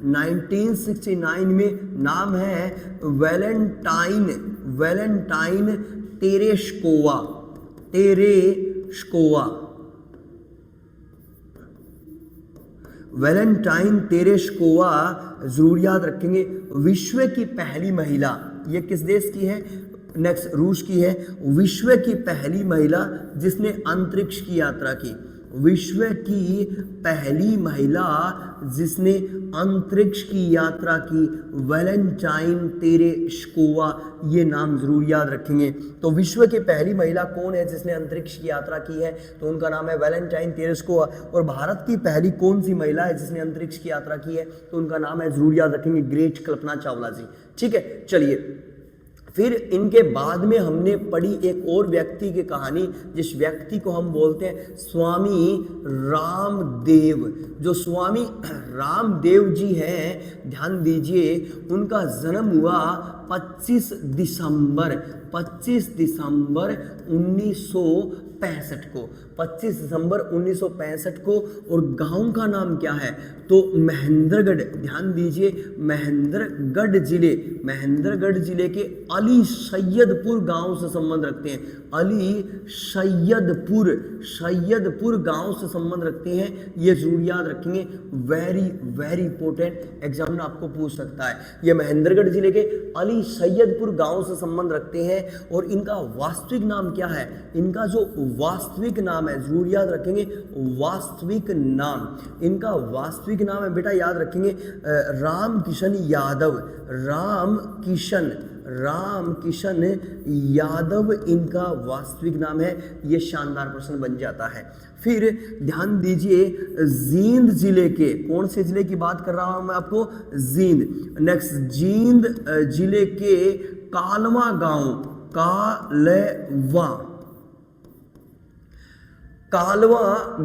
1969 में नाम है वैलेंटाइन तेरेश्कोवा। वैलेंटाइन तेरेश्कोवा जरूर याद रखेंगे। विश्व की पहली महिला, ये किस देश की है? नेक्स्ट रूस की है। विश्व की पहली महिला जिसने अंतरिक्ष की यात्रा की। विश्व की पहली महिला जिसने अंतरिक्ष की यात्रा की, वैलेंटाइन तेरेश्कोवा, ये नाम जरूर याद रखेंगे। तो विश्व की पहली महिला कौन है जिसने अंतरिक्ष की यात्रा की है? तो उनका नाम है वैलेंटाइन तेरेश्कोवा। और भारत की पहली कौन सी महिला है जिसने अंतरिक्ष की यात्रा की है? तो उनका नाम है, जरूर याद रखेंगे, ग्रेट कल्पना चावला जी, ठीक है। चलिए फिर इनके बाद में हमने पढ़ी एक और व्यक्ति की कहानी, जिस व्यक्ति को हम बोलते हैं स्वामी रामदेव। जो स्वामी रामदेव जी हैं, ध्यान दीजिए, उनका जन्म हुआ 25 दिसंबर 1965 को। 25 दिसंबर 1965 को। और गांव का नाम क्या है? तो महेंद्रगढ़। ध्यान दीजिए, महेंद्रगढ़ जिले के अली सैयदपुर गांव से संबंध रखते हैं। अली सैयदपुर गांव से संबंध रखते हैं, ये जरूर याद रखेंगे। वेरी वेरी इंपॉर्टेंट, एग्जाम में आपको पूछ सकता है। ये महेंद्रगढ़ जिले के अली सैयदपुर गांव से संबंध रखते हैं। और इनका वास्तविक नाम क्या है? इनका जो वास्तविक नाम है, जरूर याद रखेंगे, वास्तविक नाम। इनका वास्तविक नाम है बेटा, याद रखेंगे, राम किशन यादव। राम किशन यादव इनका वास्तविक नाम है। ये शानदार प्रश्न बन जाता है। फिर ध्यान दीजिए, जींद जिले के, कौन से जिले की बात कर रहा हूं मैं आपको? जींद। नेक्स्ट, जींद जिले के कालवा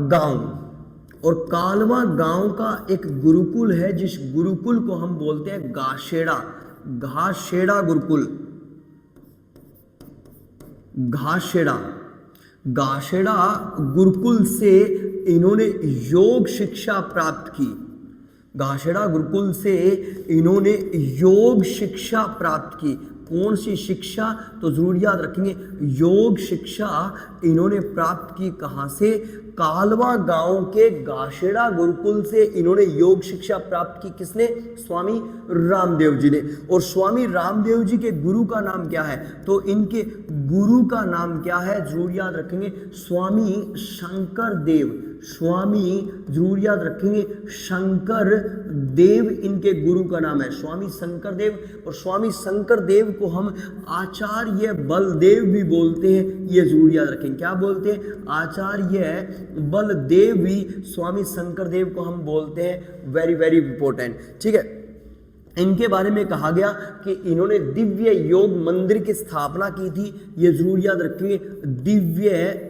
गांव, और कालवा गांव का एक गुरुकुल है, जिस गुरुकुल को हम बोलते हैं घासेड़ा गुरुकुल। घासेड़ा गुरुकुल से इन्होंने योग शिक्षा प्राप्त की। घासेड़ा गुरुकुल से इन्होंने योग शिक्षा प्राप्त की। कौन सी शिक्षा? तो जरूर याद रखेंगे, योग शिक्षा इन्होंने प्राप्त की। कहां से? कालवा गांव के घासेड़ा गुरुकुल से इन्होंने योग शिक्षा प्राप्त की। किसने? स्वामी रामदेव जी ने। और स्वामी रामदेव जी के गुरु का नाम क्या है? तो इनके गुरु का नाम क्या है? जरूर याद रखेंगे, स्वामी शंकर देव। स्वामी, जरूर याद रखेंगे, शंकर देव इनके गुरु का नाम है, स्वामी शंकर देव। और स्वामी शंकर देव को हम आचार्य बलदेव भी बोलते हैं, ये जरूर याद रखेंगे। क्या बोलते हैं? आचार्य बलदेव भी स्वामी शंकर देव को हम बोलते हैं। वेरी वेरी इंपॉर्टेंट, ठीक है। इनके बारे में कहा गया कि इन्होंने दिव्य योग मंदिर की स्थापना की थी, ये जरूर याद रखेंगे। दिव्य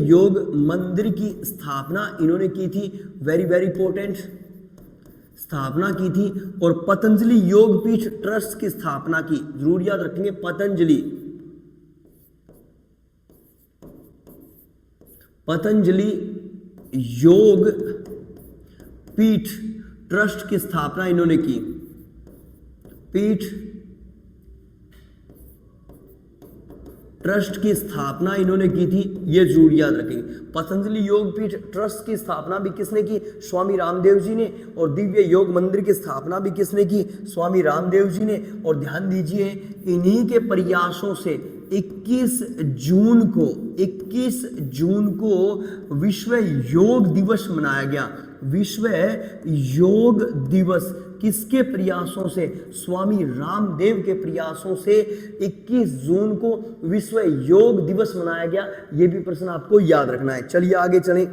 योग मंदिर की स्थापना इन्होंने की थी। वेरी वेरी इंपॉर्टेंट, स्थापना की थी। और पतंजलि योग पीठ ट्रस्ट की स्थापना की, जरूर याद रखेंगे, पतंजलि योग पीठ ट्रस्ट की स्थापना इन्होंने की। पीठ ट्रस्ट की स्थापना इन्होंने की थी, ये जरूर याद रखेंगे। पतंजलि योग पीठ ट्रस्ट की स्थापना भी किसने की? स्वामी रामदेव जी ने। और दिव्य योग मंदिर की स्थापना भी किसने की? स्वामी रामदेव जी ने। और ध्यान दीजिए, इन्हीं के प्रयासों से 21 जून को विश्व योग दिवस मनाया गया। विश्व योग दिवस किसके प्रयासों से? स्वामी रामदेव के प्रयासों से 21 जून को विश्व योग दिवस मनाया गया। यह भी प्रश्न आपको याद रखना है। चलिए आगे चलें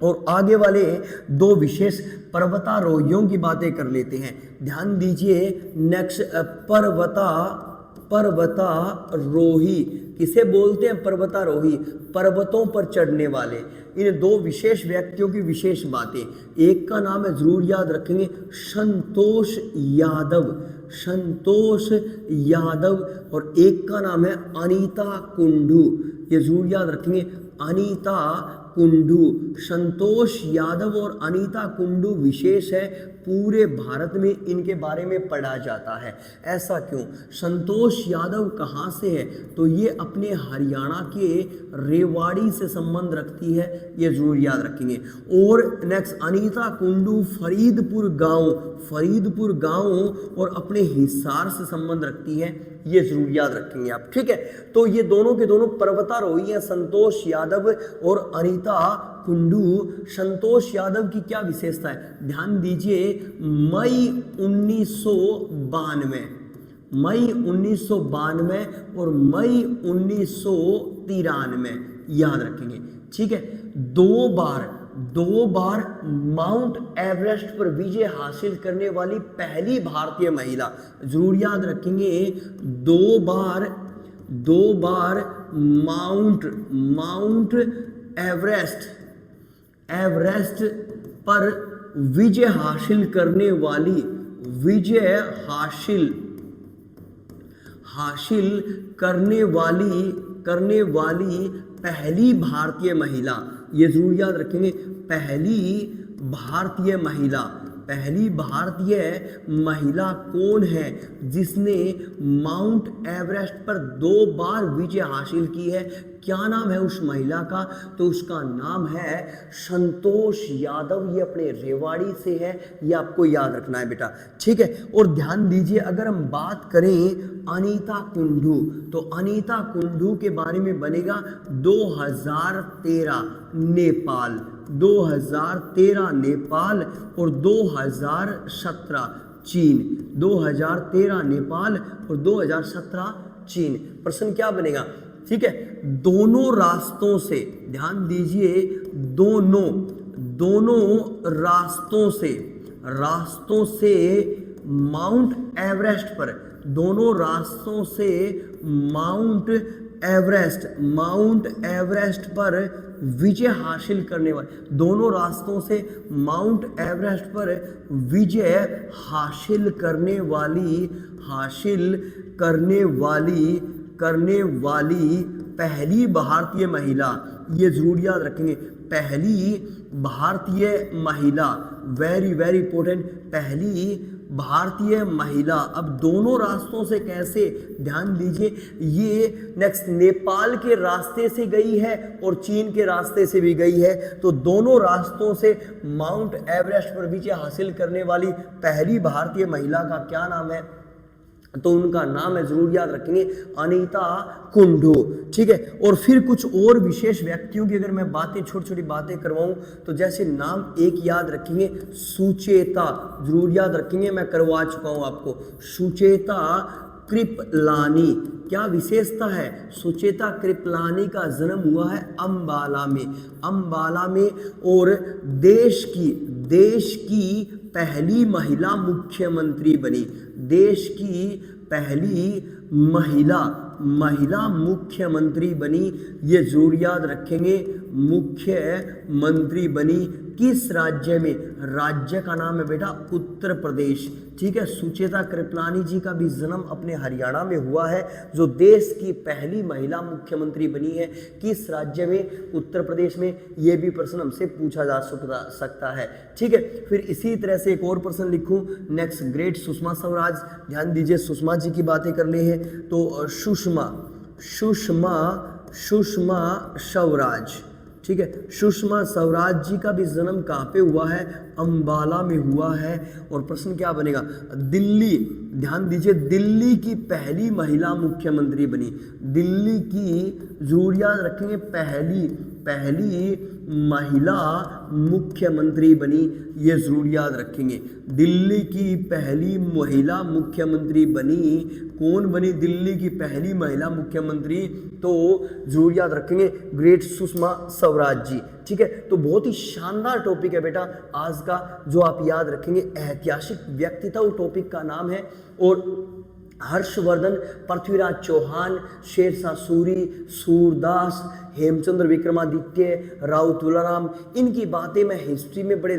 और आगे वाले दो विशेष पर्वतारोहियों की बातें कर लेते हैं। ध्यान दीजिए, नेक्स्ट, पर्वतारोही किसे बोलते हैं? पर्वतारोही, पर्वतों पर चढ़ने वाले। इन दो विशेष व्यक्तियों की विशेष बातें, एक का नाम है, जरूर याद रखेंगे, संतोष यादव, और एक का नाम है अनीता कुंडू। ये जरूर याद रखेंगे, अनीता कुंडू। संतोष यादव और अनीता कुंडू विशेष है, पूरे भारत में इनके बारे में पढ़ा जाता है। ऐसा क्यों? संतोष यादव कहाँ से है? तो ये अपने हरियाणा के रेवाड़ी से संबंध रखती है, ये जरूर याद रखेंगे। और नेक्स्ट, अनीता कुंडू फरीदपुर गांव और अपने हिसार से संबंध रखती है, ये जरूर याद रखेंगे आप, ठीक है। तो ये दोनों के दोनों पर्वतारोही हैं, संतोष यादव और अनीता कुंडू। संतोष यादव की क्या विशेषता है? ध्यान दीजिए, मई 1992 और मई 1993 याद रखेंगे, ठीक है। दो बार माउंट एवरेस्ट पर विजय हासिल करने वाली पहली भारतीय महिला, जरूर याद रखेंगे। दो बार माउंट एवरेस्ट पर विजय हासिल करने वाली पहली भारतीय महिला, ये जरूर याद रखेंगे, पहली भारतीय महिला कौन है जिसने माउंट एवरेस्ट पर 2 बार विजय हासिल की है, क्या नाम है उस महिला का? तो उसका नाम है संतोष यादव। ये अपने रेवाड़ी से है, ये आपको याद रखना है बेटा, ठीक है। और ध्यान दीजिए, अगर हम बात करें अनीता कुंडू, तो अनीता कुंडू के बारे में बनेगा 2013 नेपाल, 2013 नेपाल और 2017 चीन, 2013 नेपाल और 2017 चीन। प्रश्न क्या बनेगा? ठीक है, दोनों रास्तों से, ध्यान दीजिए, दोनों रास्तों से माउंट एवरेस्ट पर, दोनों रास्तों से माउंट एवरेस्ट पर विजय हासिल करने वाली, दोनों रास्तों से माउंट एवरेस्ट पर विजय हासिल करने वाली पहली भारतीय महिला, ये जरूर याद रखेंगे, पहली भारतीय महिला, वेरी वेरी इंपॉर्टेंट, पहली भारतीय महिला। अब दोनों रास्तों से कैसे, ध्यान दीजिए, ये नेक्स्ट नेपाल के रास्ते से गई है और चीन के रास्ते से भी गई है, तो दोनों रास्तों से माउंट एवरेस्ट पर विजय हासिल करने वाली पहली भारतीय महिला का क्या नाम है? तो उनका नाम है, जरूर याद रखेंगे, अनीता कुंडू, ठीक है। और फिर कुछ और विशेष व्यक्तियों की अगर मैं बातें, छोटी छोटी बातें करवाऊं, तो जैसे नाम एक याद रखेंगे, सुचेता, जरूर याद रखेंगे, मैं करवा चुका हूं आपको, सुचेता कृपलानी। क्या विशेषता है? सुचेता कृपलानी का जन्म हुआ है अंबाला में, और देश की पहली महिला मुख्यमंत्री बनी, देश की पहली महिला मुख्यमंत्री बनी, ये जरूर याद रखेंगे, मुख्यमंत्री बनी। किस राज्य में? राज्य का नाम है बेटा उत्तर प्रदेश, ठीक है। सुचेता कृपलानी जी का भी जन्म अपने हरियाणा में हुआ है, जो देश की पहली महिला मुख्यमंत्री बनी है। किस राज्य में? उत्तर प्रदेश में। ये भी प्रश्न हमसे पूछा जा सकता है, ठीक है। फिर इसी तरह से एक और प्रश्न लिखूं, नेक्स्ट, ग्रेट सुषमा स्वराज, ध्यान दीजिए, सुषमा जी की बातें कर ली है, तो सुषमा स्वराज, ठीक है। सुषमा स्वराज जी का भी जन्म कहाँ पे हुआ है? अंबाला में हुआ है। और प्रश्न क्या बनेगा? दिल्ली, ध्यान दीजिए, दिल्ली की पहली महिला मुख्यमंत्री बनी, दिल्ली की, जरूर याद रखेंगे, पहली महिला मुख्यमंत्री बनी, ये जरूर याद रखेंगे, दिल्ली की पहली महिला मुख्यमंत्री बनी। कौन बनी दिल्ली की पहली महिला मुख्यमंत्री? तो जरूर याद रखेंगे, ग्रेट सुषमा स्वराज जी, ठीक है। तो बहुत ही शानदार टॉपिक है बेटा आज का, जो आप याद रखेंगे, ऐतिहासिक व्यक्तित्व टॉपिक का नाम है। और हर्षवर्धन, पृथ्वीराज चौहान, शेरशाह सूरी, सूरदास, हेमचंद्र विक्रमादित्य, राव तुलाराम, इनकी बातें मैं हिस्ट्री में बड़े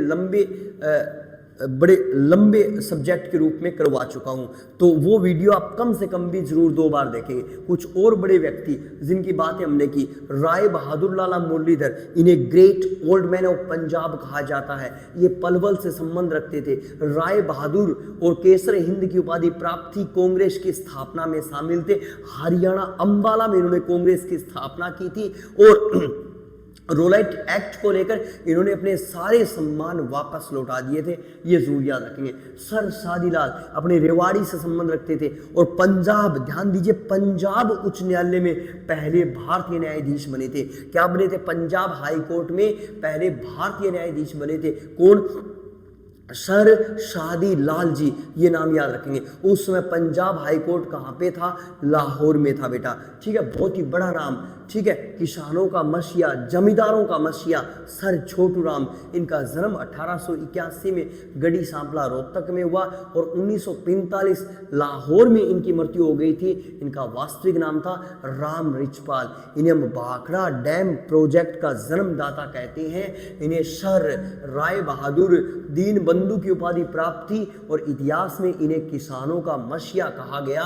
लंबे सब्जेक्ट के रूप में करवा चुका हूं, तो वो वीडियो आप कम से कम भी जरूर 2 बार देखेंगे। कुछ और बड़े व्यक्ति जिनकी बातें हमने की, राय बहादुर लाला मुरलीधर, इन्हें great old man of Punjab कहा जाता है, ये पलवल से संबंध रखते थे। राय बहादुर और केसर हिंद की उपाधि प्राप्त थी, कांग्रेस की स्थापना में शामिल थे, हरियाणा अंबाला में इन्होंने कांग्रेस की स्थापना की थी। और रोलाइट एक्ट को लेकर इन्होंने अपने सारे सम्मान वापस लौटा दिए थे, ये जरूर याद रखेंगे। सर शादीलाल अपने रेवाड़ी से संबंध रखते थे। और पंजाब, ध्यान दीजिए, पंजाब उच्च न्यायालय में पहले भारतीय न्यायाधीश बने थे। क्या बने थे? पंजाब हाई कोर्ट में पहले भारतीय न्यायाधीश बने थे। कौन? सर शादी लाल जी, ये नाम याद रखेंगे। उस समय पंजाब हाई कोर्ट कहाँ पे था? लाहौर में था बेटा, ठीक है। बहुत ही बड़ा नाम, ठीक है। किसानों का मसीहा, जमींदारों का मसीहा सर छोटू राम, इनका जन्म 1881 में गढ़ी सांपला रोहतक में हुआ और 1945 लाहौर में इनकी मृत्यु हो गई थी। इनका वास्तविक नाम था राम रिचपाल। इन्हें हम भाखड़ा डैम प्रोजेक्ट का जन्मदाता कहते हैं। इन्हें सर राय बहादुर दीन बंधु की उपाधि प्राप्त थी और इतिहास में इन्हें किसानों का मसीहा कहा गया।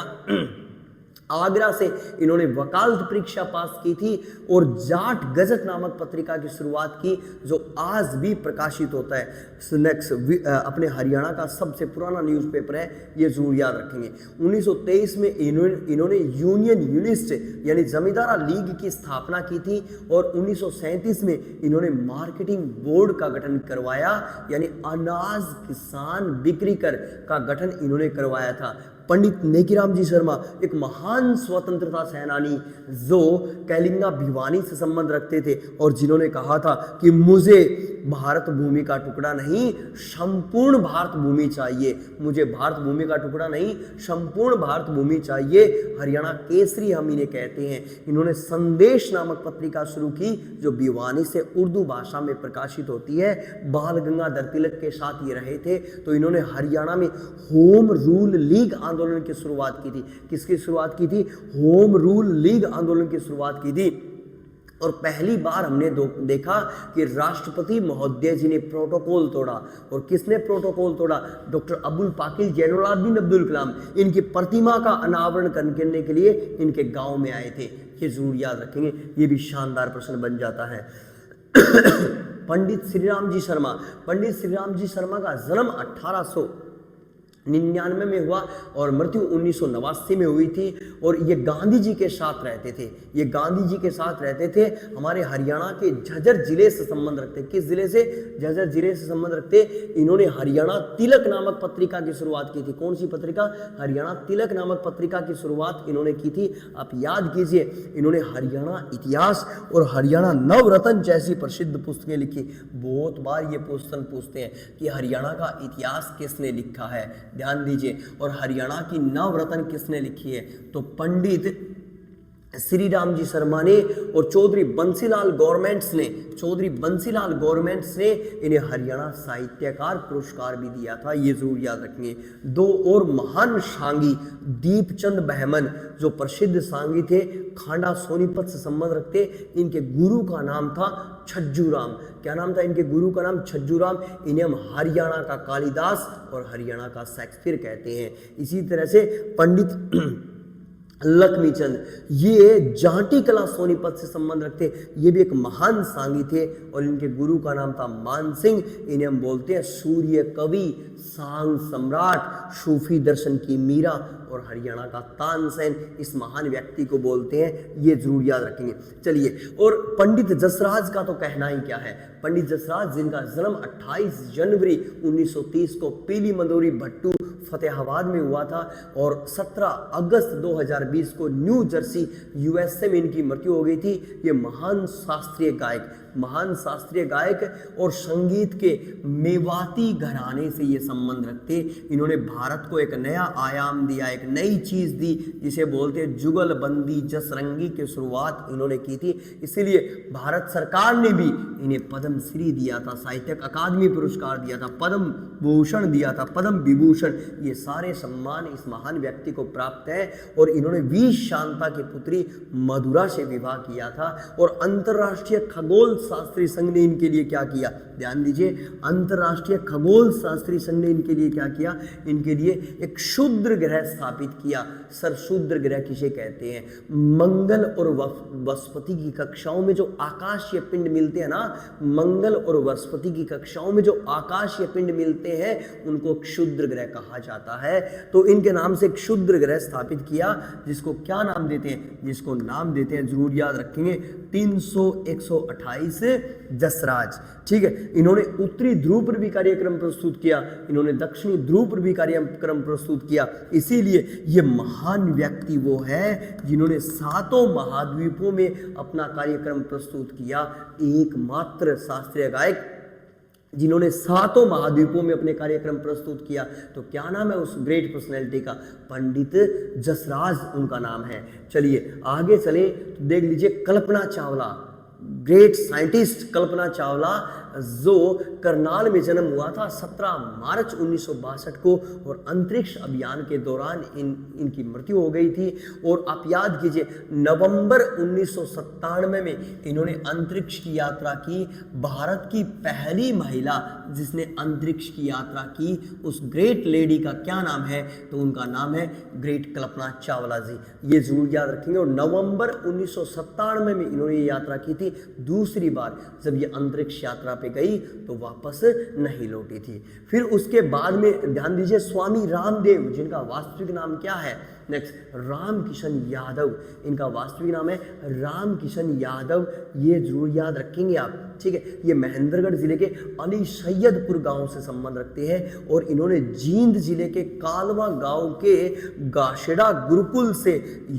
आगरा से इन्होंने वकालत परीक्षा पास की थी और जाट गजट नामक पत्रिका की शुरुआत की, जो आज भी प्रकाशित होता है। नेक्स्ट अपने हरियाणा का सबसे पुराना न्यूज़पेपर है, ये जरूर याद रखेंगे। 1923 में इन्होंने यूनियन यूनिस्ट यानी जमींदारा लीग की स्थापना की थी और 1937 में इन्होंने मार्केटिंग बोर्ड का गठन करवाया, यानी अनाज किसान बिक्री कर का गठन इन्होंने करवाया था। पंडित नेकीराम जी शर्मा एक महान स्वतंत्रता सेनानी जो कलिंगा भिवानी से संबंध रखते थे और जिन्होंने कहा था कि मुझे भारत भूमि का टुकड़ा नहीं संपूर्ण भारत भूमि चाहिए, मुझे भारत भूमि का टुकड़ा नहीं संपूर्ण भारत भूमि चाहिए। हरियाणा केसरी हम इन्हें कहते हैं। इन्होंने संदेश नामक पत्रिका शुरू की जो भिवानी से उर्दू भाषा में प्रकाशित होती है। बाल गंगाधर तिलक के साथ ये रहे थे, तो इन्होंने हरियाणा में होम रूल लीग आंदोलन की शुरुआत की थी। किसकी शुरुआत की थी? होम रूल लीग आंदोलन की शुरुआत की थी। और पहली बार हमने देखा कि राष्ट्रपति महोदय जी ने प्रोटोकॉल तोड़ा। और किसने प्रोटोकॉल तोड़ा? डॉक्टर अबुल पाकिर जैनुलाब्दीन अब्दुल कलाम इनकी प्रतिमा का अनावरण करने के लिए इनके गांव में आए थे। ये जरूर याद रखेंगे, ये भी शानदार प्रश्न बन जाता है। पंडित श्रीराम जी शर्मा, पंडित श्रीराम जी शर्मा का जन्म 1899 में हुआ और मृत्यु 1989 में हुई थी। और ये गांधी जी के साथ रहते थे, ये गांधी जी के साथ रहते थे। हमारे हरियाणा के झज्जर जिले से संबंध रखते। किस जिले से? झज्जर जिले से संबंध रखते। इन्होंने हरियाणा तिलक नामक पत्रिका की शुरुआत की थी। कौन सी पत्रिका? हरियाणा तिलक नामक पत्रिका की शुरुआत इन्होंने की थी। आप याद कीजिए, इन्होंने हरियाणा इतिहास और हरियाणा नवरत्न जैसी प्रसिद्ध पुस्तकें लिखी। बहुत बार ये क्वेश्चन पूछते हैं कि हरियाणा का इतिहास किसने लिखा है, ध्यान दीजिए। और हरियाणा की नवरत्न किसने लिखी है? तो पंडित श्री राम जी शर्मा ने और चौधरी बंसीलाल गवर्नमेंट्स ने इन्हें हरियाणा साहित्यकार पुरस्कार भी दिया था, ये जरूर याद रखेंगे। दो और महान सांगी दीपचंद बहमन जो प्रसिद्ध सांगी थे, खांडा सोनीपत से संबंध रखते। इनके गुरु का नाम था छज्जूराम। क्या नाम था इनके गुरु का? नाम छज्जूराम। इन्हें हम हरियाणा का कालिदास और हरियाणा का शेक्सपियर कहते हैं। इसी तरह से पंडित लक्ष्मीचंद, ये जाटी कला सोनीपत से संबंध रखते। ये भी एक महान सांगी थे और इनके गुरु का नाम था मान सिंह। इन्हें हम बोलते हैं सूर्य कवि, सांग सम्राट, सूफी दर्शन की मीरा और हरियाणा का तानसेन इस महान व्यक्ति को बोलते हैं, ये जरूर याद रखेंगे। चलिए, और पंडित जसराज का तो कहना ही क्या है। पंडित जसराज जिनका जन्म 28 जनवरी 1930 को पीली मंदोरी भट्टू फतेहाबाद में हुआ था और 17 अगस्त 2020 को न्यू जर्सी यूएसए में इनकी मृत्यु हो गई थी। ये महान शास्त्रीय गायक और संगीत के मेवाती घराने से ये संबंध रखते। इन्होंने भारत को एक नया आयाम दिया, एक नई चीज दी जिसे बोलते हैं जुगलबंदी जसरंगी की शुरुआत इन्होंने की थी। इसीलिए भारत सरकार ने भी इन्हें पद्म श्री दिया था, साहित्यक अकादमी पुरस्कार दिया था, पद्म भूषण दिया था, पद्म विभूषण। ये सारे सम्मान इस महान व्यक्ति को प्राप्त है। और इन्होंने वीर शांता की पुत्री मधुरा से विवाह किया था। और अंतर्राष्ट्रीय खगोल शास्त्री संघ ने इनके लिए क्या किया? ध्यान दीजिए, अंतर्राष्ट्रीय खगोल शास्त्री संघ ने इनके लिए क्या किया? इनके लिए एक क्षुद्र ग्रह स्थापित किया। सर, क्षुद्र ग्रह किसे कहते हैं? मंगल और बृहस्पति की कक्षाओं में जो आकाशीय पिंड मिलते हैं ना, मंगल और बृहस्पति की कक्षाओं में जो आकाशीय पिंड मिलते हैं उनको क्षुद्र ग्रह कहा जाता है। तो इनके नाम से क्षुद्र ग्रह स्थापित किया, जिसको क्या नाम देते हैं? जिसको नाम देते हैं, जरूर याद रखेंगे, 300-128 जसराज। ठीक है, इन्होंने उत्तरी ध्रुव पर भी कार्यक्रम प्रस्तुत किया, इन्होंने दक्षिणी ध्रुव पर भी कार्यक्रम प्रस्तुत किया। इसीलिए ये महान व्यक्ति वो है जिन्होंने 7 महाद्वीपों में अपना कार्यक्रम प्रस्तुत किया। एकमात्र शास्त्रीय गायक जिन्होंने 7 महाद्वीपों में अपने कार्यक्रम प्रस्तुत किया। तो क्या नाम है उस ग्रेट पर्सनैलिटी का? पंडित जसराज उनका नाम है। चलिए आगे चले तो देख लीजिए, कल्पना चावला, ग्रेट साइंटिस्ट कल्पना चावला जो करनाल में जन्म हुआ था 17 मार्च 1962 को, और अंतरिक्ष अभियान के दौरान इनकी मृत्यु हो गई थी। और आप याद कीजिए नवंबर 1997 में इन्होंने अंतरिक्ष की यात्रा की। भारत की पहली महिला जिसने अंतरिक्ष की यात्रा की, उस ग्रेट लेडी का क्या नाम है? तो उनका नाम है ग्रेट कल्पना चावला जी, ये जरूर याद रखेंगे। और नवंबर 1997 में इन्होंने ये यात्रा की थी। दूसरी बार जब ये अंतरिक्ष यात्रा पे गई तो वापस नहीं लौटी थी। फिर उसके बाद में ध्यान दीजिए स्वामी रामदेव, जिनका वास्तविक नाम क्या है? नेक्स्ट रामकिशन यादव, इनका वास्तविक नाम है रामकिशन यादव, ये जरूर याद रखेंगे आप, ठीक है। ये महेंद्रगढ़ जिले के अली सैयदपुर गांव से संबंध रखते हैं और इन्होंने जींद जिले के कालवा गांव के गाशेड़ा गुरुकुल से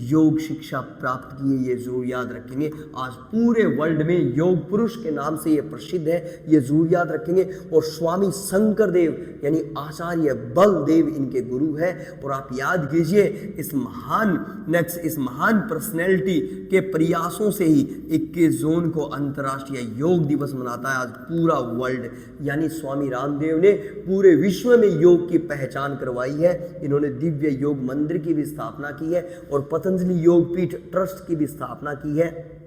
योग शिक्षा प्राप्त की है, ये जरूर याद रखेंगे। आज पूरे वर्ल्ड में योग पुरुष के नाम से ये प्रसिद्ध है, ये जरूर याद रखेंगे। और स्वामी शंकर देव यानी आचार्य बलदेव इनके गुरु है। और आप याद कीजिए इस महान पर्सनैलिटी के प्रयासों से ही 21 जून को अंतर्राष्ट्रीय योग दिवस मनाता है आज पूरा वर्ल्ड। यानी स्वामी रामदेव ने पूरे विश्व में योग की पहचान करवाई है। इन्होंने दिव्य योग मंदिर की भी स्थापना की है और पतंजलि योग पीठ ट्रस्ट की भी स्थापना की है।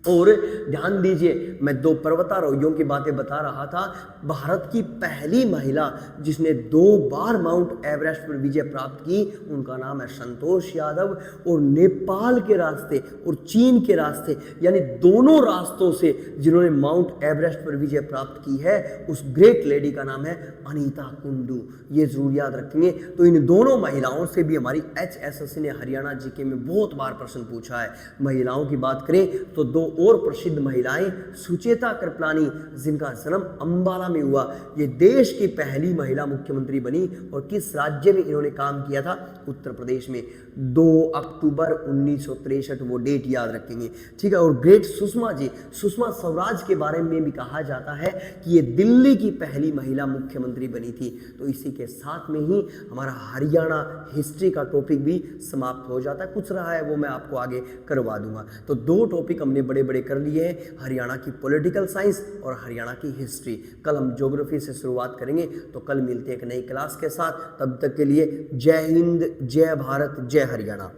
और ध्यान दीजिए मैं 2 पर्वतारोहियों की बातें बता रहा था। भारत की पहली महिला जिसने 2 बार माउंट एवरेस्ट पर विजय प्राप्त की, उनका नाम है संतोष यादव। और नेपाल के रास्ते और चीन के रास्ते यानी दोनों रास्तों से जिन्होंने माउंट एवरेस्ट पर विजय प्राप्त की है, उस ग्रेट लेडी का नाम है अनीता कुंडू, ये जरूर याद रखेंगे। तो इन दोनों महिलाओं से भी हमारी HSSC ने हरियाणा जीके में बहुत बार प्रश्न पूछा है। महिलाओं की बात करें तो 2 और प्रसिद्ध महिलाएं, सुचेता कृपलानी जिनका जन्म अंबाला में हुआ, ये देश की पहली महिला मुख्यमंत्री बनी। और किस राज्य में इन्होंने काम किया था? उत्तर प्रदेश में। 2 अक्टूबर 1963 वो डेट याद रखेंगे, ठीक है। और ग्रेट सुषमा जी, सुषमा स्वराज के बारे में भी कहा जाता है कि ये दिल्ली की पहली महिला मुख्यमंत्री बनी थी। तो इसी के साथ में ही हमारा हरियाणा हिस्ट्री का टॉपिक भी समाप्त हो जाता है। कुछ रहा है वो मैं आपको आगे करवा दूंगा। तो 2 टॉपिक हमने बड़े बड़े कर लिए हैं, हरियाणा की पॉलिटिकल साइंस और हरियाणा की हिस्ट्री। कल हम ज्योग्राफी से शुरुआत करेंगे। तो कल मिलते हैं एक नई क्लास के साथ, तब तक के लिए जय हिंद, जय भारत, जय हरियाणा।